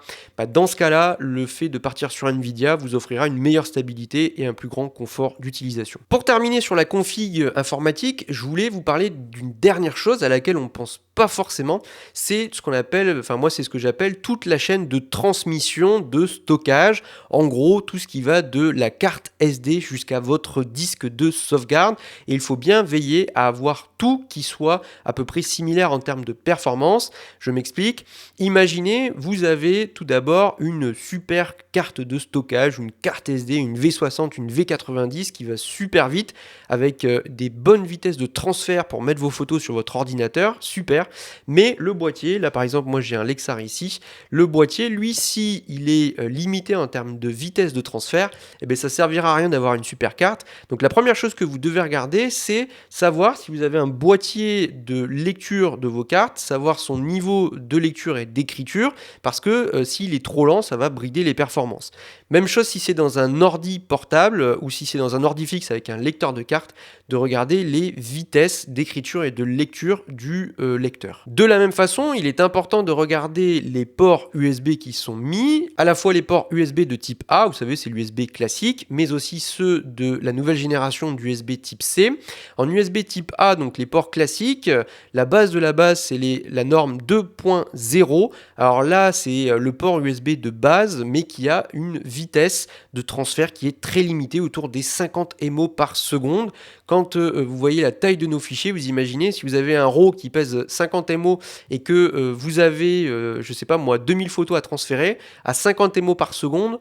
dans ce cas-là, le fait de partir sur Nvidia vous offrira une meilleure stabilité et un plus grand confort d'utilisation. Pour terminer sur la config informatique, je voulais vous parler d'une dernière chose à laquelle on pense pas forcément, c'est ce qu'on appelle, moi c'est ce que j'appelle toute la chaîne de transmission de stockage, en gros tout ce qui va de la carte SD jusqu'à votre disque de sauvegarde, et il faut bien veiller à avoir tout qui soit à peu près similaire en termes de performance. Je m'explique, imaginez vous avez tout d'abord une super carte de stockage, une carte SD, une V60, une V90 qui va super vite avec des bonnes vitesses de transfert pour mettre vos photos sur votre ordinateur, super. Mais le boîtier, là par exemple moi j'ai un Lexar ici, le boîtier lui si il est limité en termes de vitesse de transfert, ça servira à rien d'avoir une super carte. Donc la première chose que vous devez regarder, c'est savoir si vous avez un boîtier de lecture de vos cartes, savoir son niveau de de lecture et d'écriture, parce que s'il est trop lent, ça va brider les performances. Même chose si c'est dans un ordi portable ou si c'est dans un ordi fixe avec un lecteur de cartes, de regarder les vitesses d'écriture et de lecture du lecteur. De la même façon, il est important de regarder les ports USB qui sont mis, à la fois les ports USB de type A, vous savez c'est l'USB classique, mais aussi ceux de la nouvelle génération d'USB type C. En USB type A, donc les ports classiques, la base de la base c'est la norme 2.0. Alors là c'est le port USB de base, mais qui a une vitesse de transfert qui est très limitée, autour des 50 MO par seconde. Quand vous voyez la taille de nos fichiers, vous imaginez si vous avez un RAW qui pèse 50 MO et que vous avez, je sais pas moi, 2000 photos à transférer à 50 MO par seconde,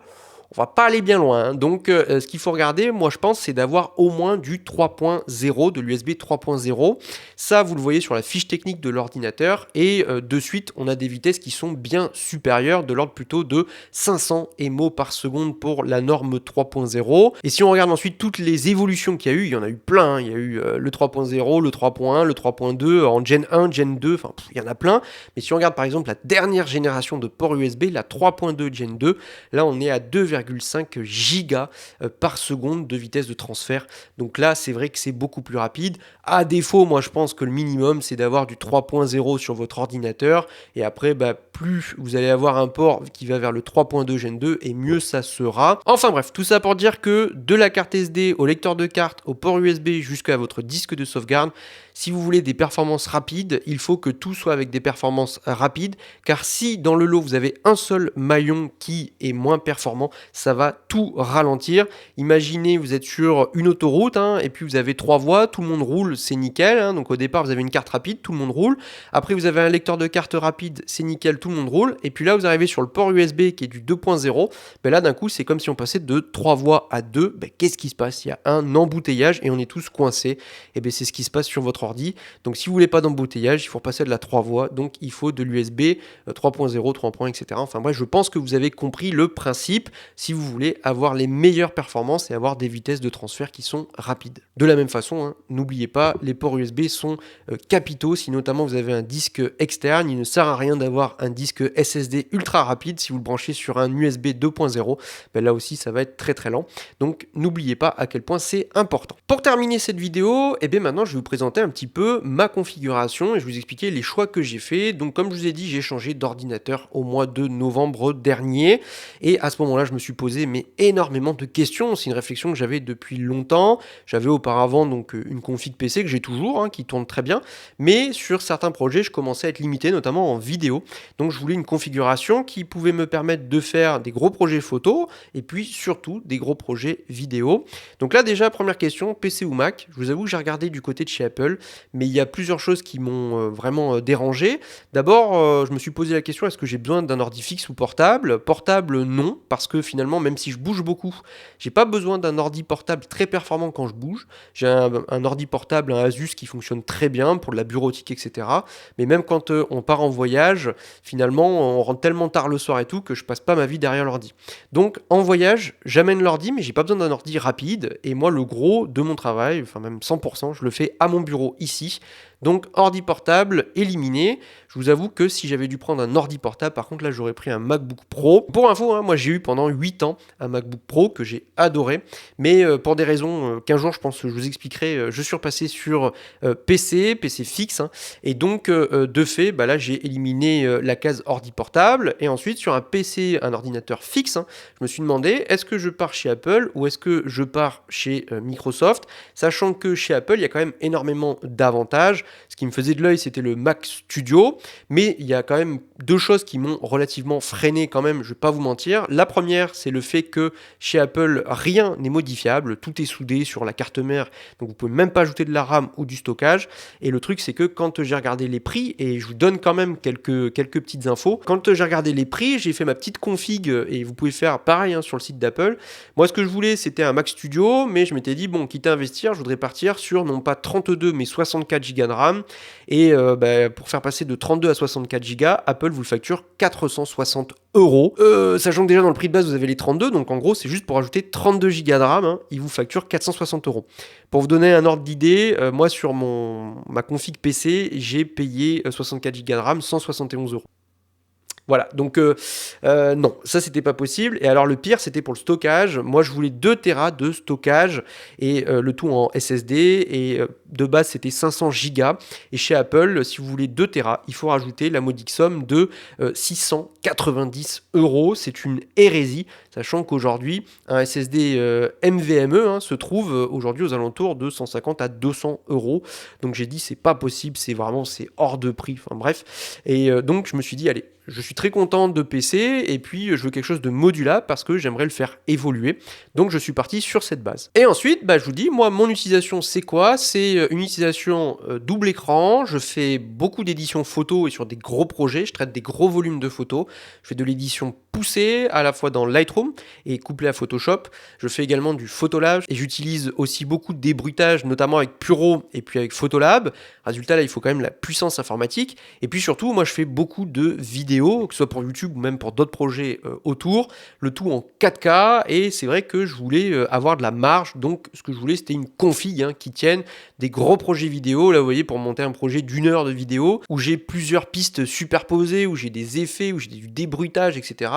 on va pas aller bien loin. Hein. Donc ce qu'il faut regarder, moi je pense, c'est d'avoir au moins du 3.0, de l'USB 3.0. Ça, vous le voyez sur la fiche technique de l'ordinateur. Et de suite, on a des vitesses qui sont bien supérieures, de l'ordre plutôt de 500 MO par seconde pour la norme 3.0. Et si on regarde ensuite toutes les évolutions qu'il y a eu, il y en a eu plein. Hein. Il y a eu le 3.0, le 3.1, le 3.2, en Gen 1, Gen 2, enfin il y en a plein. Mais si on regarde par exemple la dernière génération de ports USB, la 3.2 Gen 2, là on est à 2,5 gigas par seconde de vitesse de transfert. Donc là, c'est vrai que c'est beaucoup plus rapide. À défaut, moi je pense que le minimum, c'est d'avoir du 3.0 sur votre ordinateur. Et après, plus vous allez avoir un port qui va vers le 3.2 Gen 2, et mieux ça sera. Enfin bref, tout ça pour dire que de la carte SD au lecteur de carte, au port USB jusqu'à votre disque de sauvegarde, si vous voulez des performances rapides, il faut que tout soit avec des performances rapides, car si dans le lot vous avez un seul maillon qui est moins performant, ça va tout ralentir. Imaginez, vous êtes sur une autoroute, et puis vous avez 3 voies, tout le monde roule, c'est nickel. Donc au départ, vous avez une carte rapide, tout le monde roule. Après, vous avez un lecteur de carte rapide, c'est nickel, tout le monde roule. Et puis là, vous arrivez sur le port USB qui est du 2.0. Là, d'un coup, c'est comme si on passait de 3 voies à 2. Qu'est-ce qui se passe? Il y a un embouteillage et on est tous coincés. Et c'est ce qui se passe sur votre ordi. Donc si vous voulez pas d'embouteillage, il faut passer de la 3 voies. Donc il faut de l'USB 3.0, 3.1, etc. Enfin bref, je pense que vous avez compris le principe si vous voulez avoir les meilleures performances et avoir des vitesses de transfert qui sont rapides. De la même façon, n'oubliez pas, les ports USB sont capitaux. Si notamment vous avez un disque externe, il ne sert à rien d'avoir un disque SSD ultra rapide. Si vous le branchez sur un USB 2.0, là aussi ça va être très très lent. Donc n'oubliez pas à quel point c'est important. Pour terminer cette vidéo, maintenant je vais vous présenter un petit peu ma configuration et je vais vous expliquer les choix que j'ai fait. Donc comme je vous ai dit, j'ai changé d'ordinateur au mois de novembre dernier et à ce moment-là je me suis posé énormément de questions. C'est une réflexion que j'avais depuis longtemps. J'avais auparavant donc une config PC que j'ai toujours, qui tourne très bien, mais sur certains projets je commençais à être limité, notamment en vidéo. Donc je voulais une configuration qui pouvait me permettre de faire des gros projets photo et puis surtout des gros projets vidéo. Donc là déjà, première question, PC ou Mac? Je vous avoue que j'ai regardé du côté de chez Apple, mais il y a plusieurs choses qui m'ont vraiment dérangé. D'abord, je me suis posé la question, est-ce que j'ai besoin d'un ordi fixe ou portable? Portable, non, parce que finalement, même si je bouge beaucoup, j'ai pas besoin d'un ordi portable très performant quand je bouge. J'ai un ordi portable, un Asus qui fonctionne très bien pour de la bureautique, etc. Mais même quand on part en voyage, finalement, on rentre tellement tard le soir et tout que je passe pas ma vie derrière l'ordi. Donc en voyage, j'amène l'ordi, mais j'ai pas besoin d'un ordi rapide. Et moi, le gros de mon travail, enfin même 100%, je le fais à mon bureau ici. Donc ordi portable éliminé. Je vous avoue que si j'avais dû prendre un ordi portable, par contre là j'aurais pris un MacBook Pro. Pour info, moi j'ai eu pendant 8 ans un MacBook Pro que j'ai adoré, mais pour des raisons qu'un jour je pense que je vous expliquerai, je suis repassé sur PC fixe, et donc de fait, là j'ai éliminé la case ordi portable, et ensuite sur un PC, un ordinateur fixe, je me suis demandé, est-ce que je pars chez Apple ou est-ce que je pars chez Microsoft, sachant que chez Apple il y a quand même énormément d'avantages. Ce qui me faisait de l'œil, c'était le Mac Studio, mais il y a quand même deux choses qui m'ont relativement freiné quand même, je vais pas vous mentir. La première, c'est le fait que chez Apple, rien n'est modifiable, tout est soudé sur la carte mère, donc vous pouvez même pas ajouter de la RAM ou du stockage. Et le truc, c'est que quand j'ai regardé les prix, et je vous donne quand même quelques petites infos, quand j'ai regardé les prix, j'ai fait ma petite config, et vous pouvez faire pareil sur le site d'Apple. Moi, ce que je voulais, c'était un Mac Studio, mais je m'étais dit, bon, quitte à investir, je voudrais partir sur non pas 32, mais 64 Go de RAM. Et pour faire passer de 32 à 64 Go, Apple vous le facture 460 €. Sachant que déjà dans le prix de base, vous avez les 32, donc en gros, c'est juste pour ajouter 32 Go de RAM, il vous facture 460 €. Pour vous donner un ordre d'idée, moi sur ma config PC, j'ai payé 64 Go de RAM 171 €. Voilà, donc non, ça c'était pas possible. Et alors le pire, c'était pour le stockage. Moi, je voulais 2 Tera de stockage et le tout en SSD. Et de base, c'était 500 gigas. Et chez Apple, si vous voulez 2 Tera, il faut rajouter la modique somme de 690 euros. C'est une hérésie, sachant qu'aujourd'hui, un SSD NVMe se trouve aujourd'hui aux alentours de 150 à 200 euros. Donc j'ai dit, c'est pas possible, c'est hors de prix. Enfin bref. Et donc je me suis dit, allez, je suis très content de PC et puis je veux quelque chose de modulable parce que j'aimerais le faire évoluer. Donc je suis parti sur cette base. Et ensuite, je vous dis, moi, mon utilisation, c'est quoi? C'est une utilisation double écran. Je fais beaucoup d'éditions photos et sur des gros projets. Je traite des gros volumes de photos. Je fais de l'édition poussée à la fois dans Lightroom et couplée à Photoshop. Je fais également du photolab et j'utilise aussi beaucoup de débruitage, notamment avec Puro et puis avec Photolab. Résultat, là, il faut quand même la puissance informatique. Et puis surtout, moi, je fais beaucoup de vidéos, que ce soit pour YouTube ou même pour d'autres projets autour, le tout en 4K. Et c'est vrai que je voulais avoir de la marge. Donc, ce que je voulais, c'était une config qui tienne des gros projets vidéo. Là, vous voyez, pour monter un projet d'1 heure de vidéo, où j'ai plusieurs pistes superposées, où j'ai des effets, où j'ai du débruitage, etc.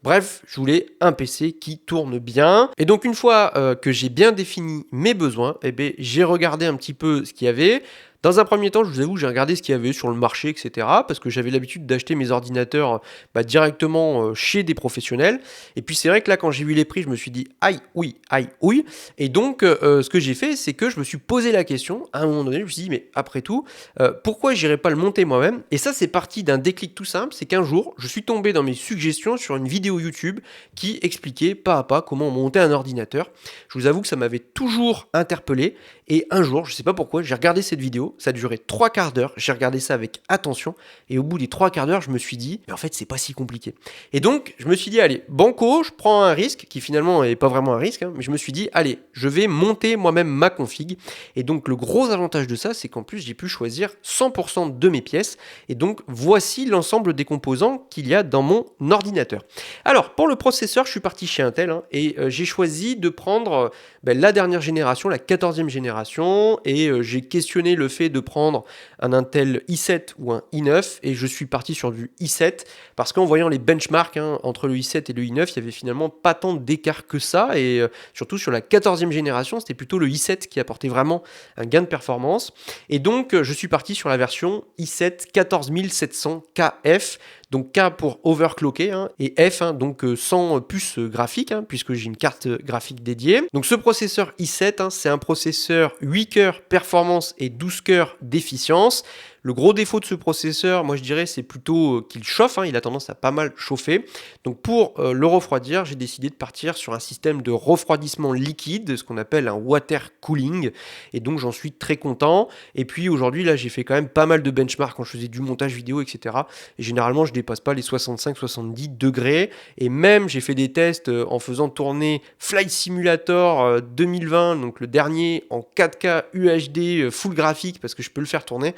Bref, je voulais un PC qui tourne bien. Et donc, une fois que j'ai bien défini mes besoins, j'ai regardé un petit peu ce qu'il y avait. Dans un premier temps, je vous avoue, j'ai regardé ce qu'il y avait sur le marché, etc. Parce que j'avais l'habitude d'acheter mes ordinateurs directement chez des professionnels. Et puis c'est vrai que là, quand j'ai vu les prix, je me suis dit, aïe, oui, aïe, oui. Et donc, ce que j'ai fait, c'est que je me suis posé la question. À un moment donné, je me suis dit, mais après tout, pourquoi j'irais pas le monter moi-même? Et ça, c'est parti d'un déclic tout simple. C'est qu'un jour, je suis tombé dans mes suggestions sur une vidéo YouTube qui expliquait pas à pas comment monter un ordinateur. Je vous avoue que ça m'avait toujours interpellé. Et un jour, je sais pas pourquoi, j'ai regardé cette vidéo, ça durait 3 quarts d'heure, j'ai regardé ça avec attention, et au bout des 3 quarts d'heure, je me suis dit, mais en fait, c'est pas si compliqué. Et donc, je me suis dit, allez, banco, je prends un risque, qui finalement n'est pas vraiment un risque, mais je me suis dit, allez, je vais monter moi-même ma config. Et donc, le gros avantage de ça, c'est qu'en plus, j'ai pu choisir 100% de mes pièces, et donc, voici l'ensemble des composants qu'il y a dans mon ordinateur. Alors, pour le processeur, je suis parti chez Intel, et j'ai choisi de prendre la dernière génération, la 14e génération, et j'ai questionné le fait de prendre un Intel i7 ou un i9 et je suis parti sur du i7 parce qu'en voyant les benchmarks entre le i7 et le i9, il y avait finalement pas tant d'écart que ça et surtout sur la 14e génération, c'était plutôt le i7 qui apportait vraiment un gain de performance et donc je suis parti sur la version i7 14700KF. Donc K pour overclocker et F donc sans puce graphique puisque j'ai une carte graphique dédiée. Donc ce processeur i7 c'est un processeur 8 cœurs performance et 12 cœurs d'efficience. Le gros défaut de ce processeur, moi je dirais, c'est plutôt qu'il chauffe, il a tendance à pas mal chauffer. Donc pour le refroidir, j'ai décidé de partir sur un système de refroidissement liquide, ce qu'on appelle un water cooling. Et donc j'en suis très content. Et puis aujourd'hui, là, j'ai fait quand même pas mal de benchmarks quand je faisais du montage vidéo, etc. Et généralement, je dépasse pas les 65-70 degrés. Et même, j'ai fait des tests en faisant tourner Flight Simulator 2020, donc le dernier en 4K UHD full graphique, parce que je peux le faire tourner.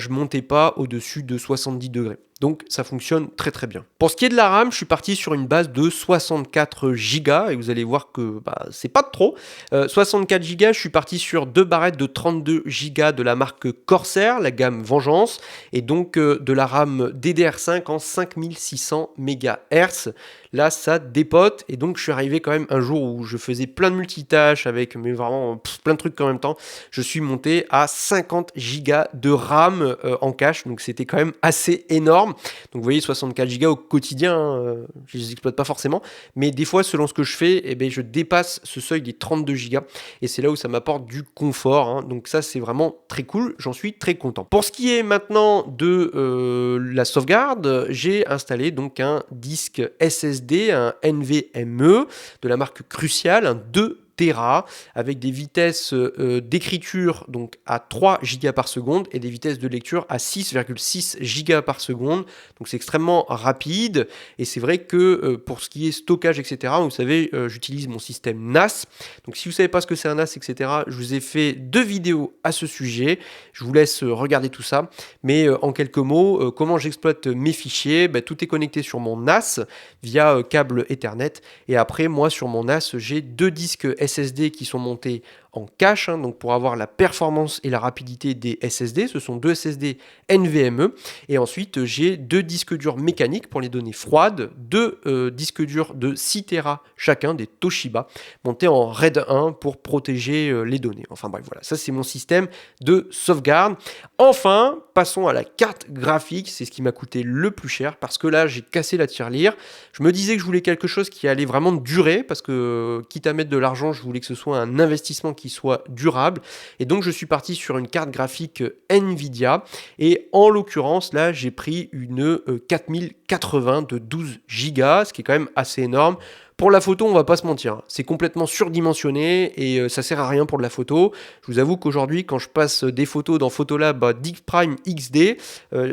Je montais pas au-dessus de 70 degrés. Donc ça fonctionne très très bien. Pour ce qui est de la RAM, je suis parti sur une base de 64 Go et vous allez voir que c'est pas de trop. 64 Go, je suis parti sur 2 barrettes de 32 Go de la marque Corsair, la gamme Vengeance, et donc de la RAM DDR5 en 5600 MHz. Là, ça dépote et donc je suis arrivé quand même un jour où je faisais plein de multitâches avec vraiment plein de trucs en même temps. Je suis monté à 50 Go de RAM en cache, donc c'était quand même assez énorme. Donc vous voyez 64 Go au quotidien, je les exploite pas forcément, mais des fois selon ce que je fais, je dépasse ce seuil des 32 Go et c'est là où ça m'apporte du confort. Donc ça c'est vraiment très cool, j'en suis très content. Pour ce qui est maintenant de la sauvegarde, j'ai installé donc un disque SSD, un NVMe de la marque Crucial, un 2 Tera avec des vitesses d'écriture donc à 3 Go par seconde et des vitesses de lecture à 6,6 Go par seconde. Donc c'est extrêmement rapide et c'est vrai que pour ce qui est stockage, etc., vous savez, j'utilise mon système NAS. Donc si vous ne savez pas ce que c'est un NAS, etc., je vous ai fait 2 vidéos à ce sujet. Je vous laisse regarder tout ça. Mais en quelques mots, comment j'exploite mes fichiers, tout est connecté sur mon NAS via câble Ethernet. Et après, moi, sur mon NAS, j'ai 2 disques SSD qui sont montés en cache, hein, donc pour avoir la performance et la rapidité des SSD. Ce sont deux SSD NVMe. Et ensuite, j'ai deux disques durs mécaniques pour les données froides, deux disques durs de 6 Tera chacun, des Toshiba, montés en RAID 1 pour protéger les données. Enfin bref, voilà, ça c'est mon système de sauvegarde. Enfin, passons à la carte graphique, c'est ce qui m'a coûté le plus cher parce que là, j'ai cassé la tirelire. Je me disais que je voulais quelque chose qui allait vraiment durer parce que quitte à mettre de l'argent, je voulais que ce soit un investissement qui soit durable. Et donc, je suis parti sur une carte graphique Nvidia. Et en l'occurrence, là, j'ai pris une 4080 de 12 Go, ce qui est quand même assez énorme. Pour la photo, on va pas se mentir, c'est complètement surdimensionné et ça sert à rien pour de la photo. Je vous avoue qu'aujourd'hui, quand je passe des photos dans Photolab Prime XD,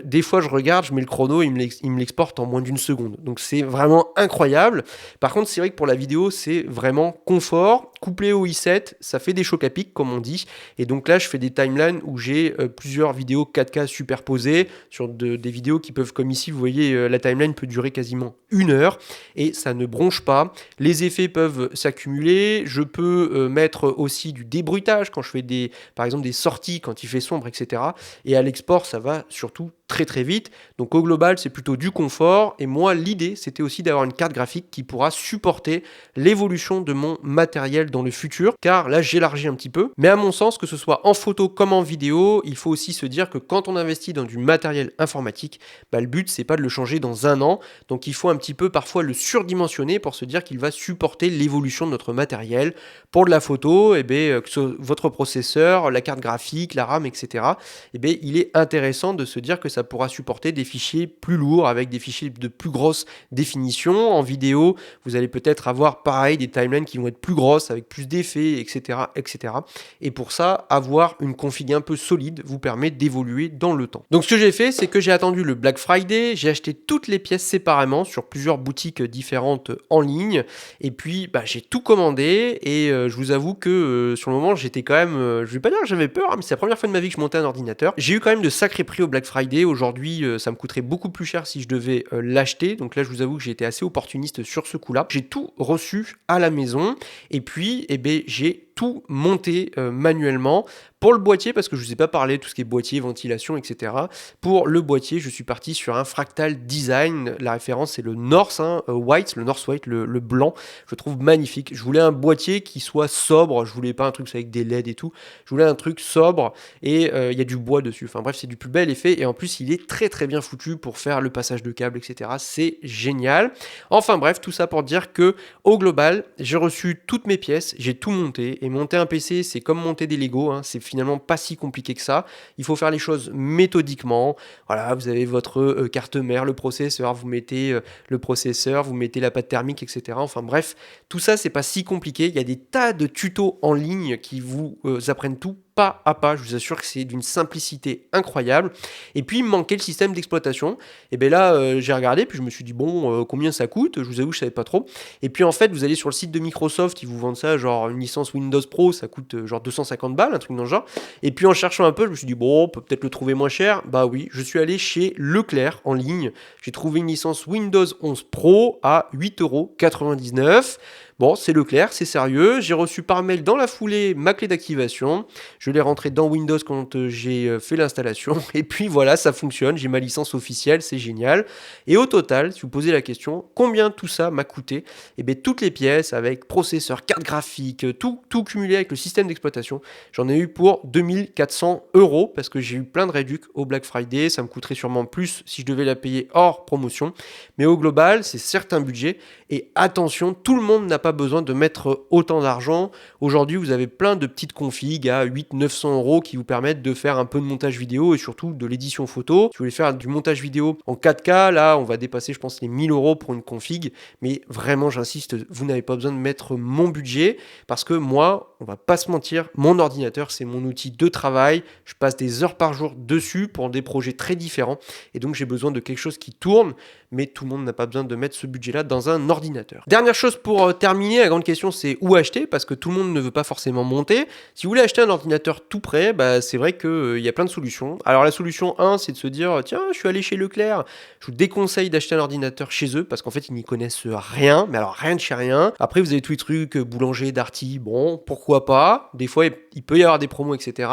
des fois je regarde, je mets le chrono, il me l'exporte en moins d'une seconde. Donc c'est vraiment incroyable. Par contre, c'est vrai que pour la vidéo, c'est vraiment confort. Couplé au i7, ça fait des chocs à pic, comme on dit. Et donc là, je fais des timelines où j'ai plusieurs vidéos 4K superposées sur des vidéos qui peuvent, comme ici, vous voyez, la timeline peut durer quasiment 1 heure et ça ne bronche pas. Les effets peuvent s'accumuler. Je peux mettre aussi du débruitage quand je fais par exemple des sorties quand il fait sombre, etc. Et à l'export, ça va surtout très très vite. Donc au global, c'est plutôt du confort. Et moi, l'idée, c'était aussi d'avoir une carte graphique qui pourra supporter l'évolution de mon matériel dans le futur. Car là, j'élargis un petit peu. Mais à mon sens, que ce soit en photo comme en vidéo, il faut aussi se dire que quand on investit dans du matériel informatique, le but, c'est pas de le changer dans 1 an. Donc il faut un petit peu parfois le surdimensionner pour se dire qu'il va supporter l'évolution de notre matériel. Pour de la photo, que ce soit votre processeur, la carte graphique, la RAM, etc., il est intéressant de se dire que ça pourra supporter des fichiers plus lourds avec des fichiers de plus grosse définition. En vidéo, vous allez peut-être avoir pareil des timelines qui vont être plus grosses avec plus d'effets, etc., etc. Et pour ça, avoir une config un peu solide vous permet d'évoluer dans le temps. Donc ce que j'ai fait, c'est que j'ai attendu le Black Friday, j'ai acheté toutes les pièces séparément sur plusieurs boutiques différentes en ligne. Et puis, j'ai tout commandé et je vous avoue que sur le moment, j'étais quand même, je vais pas dire que j'avais peur, hein, mais c'est la première fois de ma vie que je montais un ordinateur. J'ai eu quand même de sacrés prix au Black Friday. Aujourd'hui, ça me coûterait beaucoup plus cher si je devais l'acheter. Donc là, je vous avoue que j'ai été assez opportuniste sur ce coup-là. J'ai tout reçu à la maison et puis, j'ai tout monté manuellement. Pour le boîtier, parce que je ne vous ai pas parlé de tout ce qui est boîtier, ventilation, etc. Pour le boîtier, je suis parti sur un Fractal Design. La référence, c'est le North White, le blanc. Je le trouve magnifique. Je voulais un boîtier qui soit sobre. Je voulais pas un truc avec des LED et tout. Je voulais un truc sobre et il y a du bois dessus. Enfin bref, c'est du plus bel effet. Et en plus, il est très très bien foutu pour faire le passage de câbles, etc. C'est génial. Enfin bref, tout ça pour dire que au global, j'ai reçu toutes mes pièces. J'ai tout monté. Et monter un PC, c'est comme monter des Lego. C'est finalement pas si compliqué que ça. Il faut faire les choses méthodiquement. Voilà, vous avez votre carte mère, le processeur, vous mettez le processeur, vous mettez la pâte thermique, etc. Enfin bref, tout ça, c'est pas si compliqué. Il y a des tas de tutos en ligne qui vous apprennent tout pas à pas. Je vous assure que c'est d'une simplicité incroyable. Et puis, il me manquait le système d'exploitation. Et bien là, j'ai regardé, puis je me suis dit, bon, combien ça coûte? Je vous avoue, je savais pas trop. Et puis, en fait, vous allez sur le site de Microsoft, ils vous vendent ça, genre une licence Windows Pro, ça coûte genre 250 balles, un truc dans le genre. Et puis, en cherchant un peu, je me suis dit, bon, on peut peut-être le trouver moins cher. Bah oui, je suis allé chez Leclerc en ligne. J'ai trouvé une licence Windows 11 Pro à 8,99 €. Bon, c'est Leclerc, c'est sérieux. J'ai reçu par mail dans la foulée ma clé d'activation. Je l'ai rentrée dans Windows quand j'ai fait l'installation. Et puis voilà, ça fonctionne. J'ai ma licence officielle, c'est génial. Et au total, si vous posez la question, combien tout ça m'a coûté? Eh bien, toutes les pièces avec processeur, carte graphique, tout cumulé avec le système d'exploitation, j'en ai eu pour 2400 € parce que j'ai eu plein de réducs au Black Friday. Ça me coûterait sûrement plus si je devais la payer hors promotion. Mais au global, c'est certes un budget. Et attention, tout le monde n'a pas besoin de mettre autant d'argent. Aujourd'hui, vous avez plein de petites configs à 800-900 € qui vous permettent de faire un peu de montage vidéo et surtout de l'édition photo. Si vous voulez faire du montage vidéo en 4K, là, on va dépasser, je pense, les 1000 € pour une config. Mais vraiment, j'insiste, vous n'avez pas besoin de mettre mon budget parce que moi, on va pas se mentir, mon ordinateur, c'est mon outil de travail. Je passe des heures par jour dessus pour des projets très différents et donc j'ai besoin de quelque chose qui tourne, mais tout le monde n'a pas besoin de mettre ce budget-là dans un ordinateur. Dernière chose pour terminer, terminer, la grande question c'est où acheter, parce que tout le monde ne veut pas forcément monter. Si vous voulez acheter un ordinateur tout prêt, bah, c'est vrai qu'il y a plein de solutions. Alors la solution 1, c'est de se dire, tiens, je suis allé chez Leclerc, je vous déconseille d'acheter un ordinateur chez eux, parce qu'en fait, ils n'y connaissent rien, mais alors rien de chez rien. Après, vous avez tous les trucs, boulanger, Darty, bon, pourquoi pas. Des fois, il peut y avoir des promos, etc.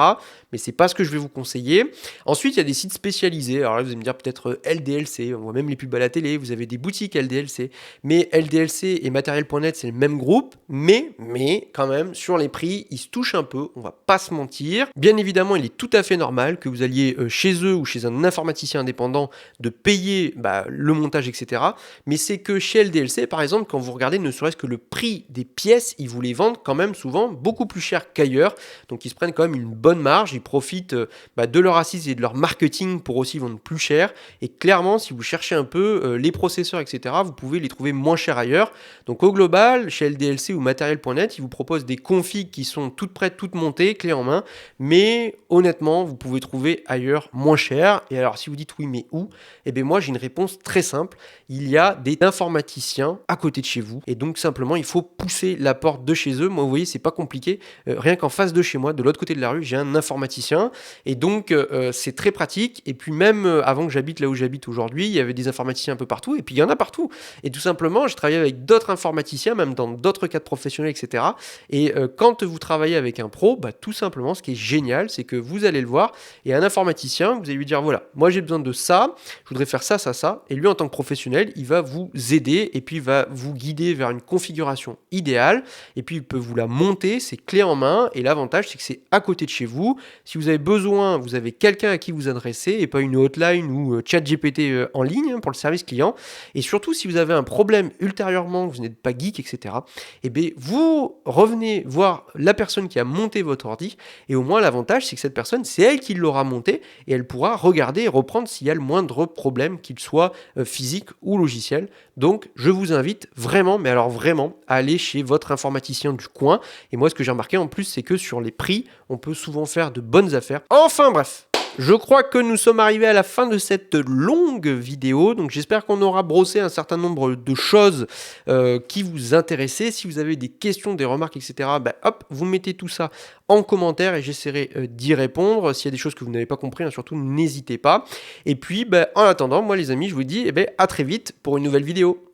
Mais c'est pas ce que je vais vous conseiller. Ensuite, il y a des sites spécialisés. Alors là, vous allez me dire peut-être LDLC, on voit même les pubs à la télé, vous avez des boutiques LDLC. Mais LDLC et Matériel.net, c'est le même groupe, mais quand même, sur les prix, ils se touchent un peu, on va pas se mentir. Bien évidemment, il est tout à fait normal que vous alliez chez eux ou chez un informaticien indépendant de payer le montage, etc. Mais c'est que chez LDLC, par exemple, quand vous regardez ne serait-ce que le prix des pièces, ils vous les vendent quand même souvent beaucoup plus cher qu'ailleurs. Donc ils se prennent quand même une bonne marge, ils profitent de leur assise et de leur marketing pour aussi vendre plus cher. Et clairement, si vous cherchez un peu les processeurs, etc., vous pouvez les trouver moins chers ailleurs. Donc au global, chez LDLC ou Matériel.net, ils vous proposent des configs qui sont toutes prêtes, toutes montées, clés en main. Mais honnêtement, vous pouvez trouver ailleurs moins cher. Et alors si vous dites oui, mais où? Eh bien moi, j'ai une réponse très simple. Il y a des informaticiens à côté de chez vous. Et donc simplement, il faut pousser la porte de chez eux. Moi, vous voyez, c'est pas compliqué. Rien qu'en face de chez moi, de l'autre côté de la rue, j'ai un informaticien. Et donc, c'est très pratique. Et puis même avant que j'habite là où j'habite aujourd'hui, il y avait des informaticiens un peu partout. Et puis il y en a partout. Et tout simplement, j'ai travaillé avec d'autres informaticiens, même dans d'autres cadres professionnels, etc. Et quand vous travaillez avec un pro, tout simplement, ce qui est génial, c'est que vous allez le voir. Et un informaticien, vous allez lui dire, voilà, moi j'ai besoin de ça, je voudrais faire ça, ça, ça. Et lui, en tant que professionnel, il va vous aider et puis il va vous guider vers une configuration idéale. Et puis il peut vous la monter, c'est clé en main. Et l'avantage, c'est que c'est à côté de chez vous. Si vous avez besoin, vous avez quelqu'un à qui vous adresser et pas une hotline ou ChatGPT en ligne pour le service client. Et surtout, si vous avez un problème ultérieurement, que vous n'êtes pas geek, etc., eh bien, vous revenez voir la personne qui a monté votre ordi. Et au moins, l'avantage, c'est que cette personne, c'est elle qui l'aura monté et elle pourra regarder et reprendre s'il y a le moindre problème, qu'il soit physique ou logiciel. Donc, je vous invite vraiment, mais alors vraiment, à aller chez votre informaticien du coin. Et moi, ce que j'ai remarqué en plus, c'est que sur les prix, on peut souvent faire de bonnes affaires. Enfin, bref. Je crois que nous sommes arrivés à la fin de cette longue vidéo, donc j'espère qu'on aura brossé un certain nombre de choses qui vous intéressaient. Si vous avez des questions, des remarques, etc., hop, vous mettez tout ça en commentaire et j'essaierai d'y répondre. S'il y a des choses que vous n'avez pas compris, surtout n'hésitez pas. Et puis, en attendant, moi les amis, je vous dis à très vite pour une nouvelle vidéo.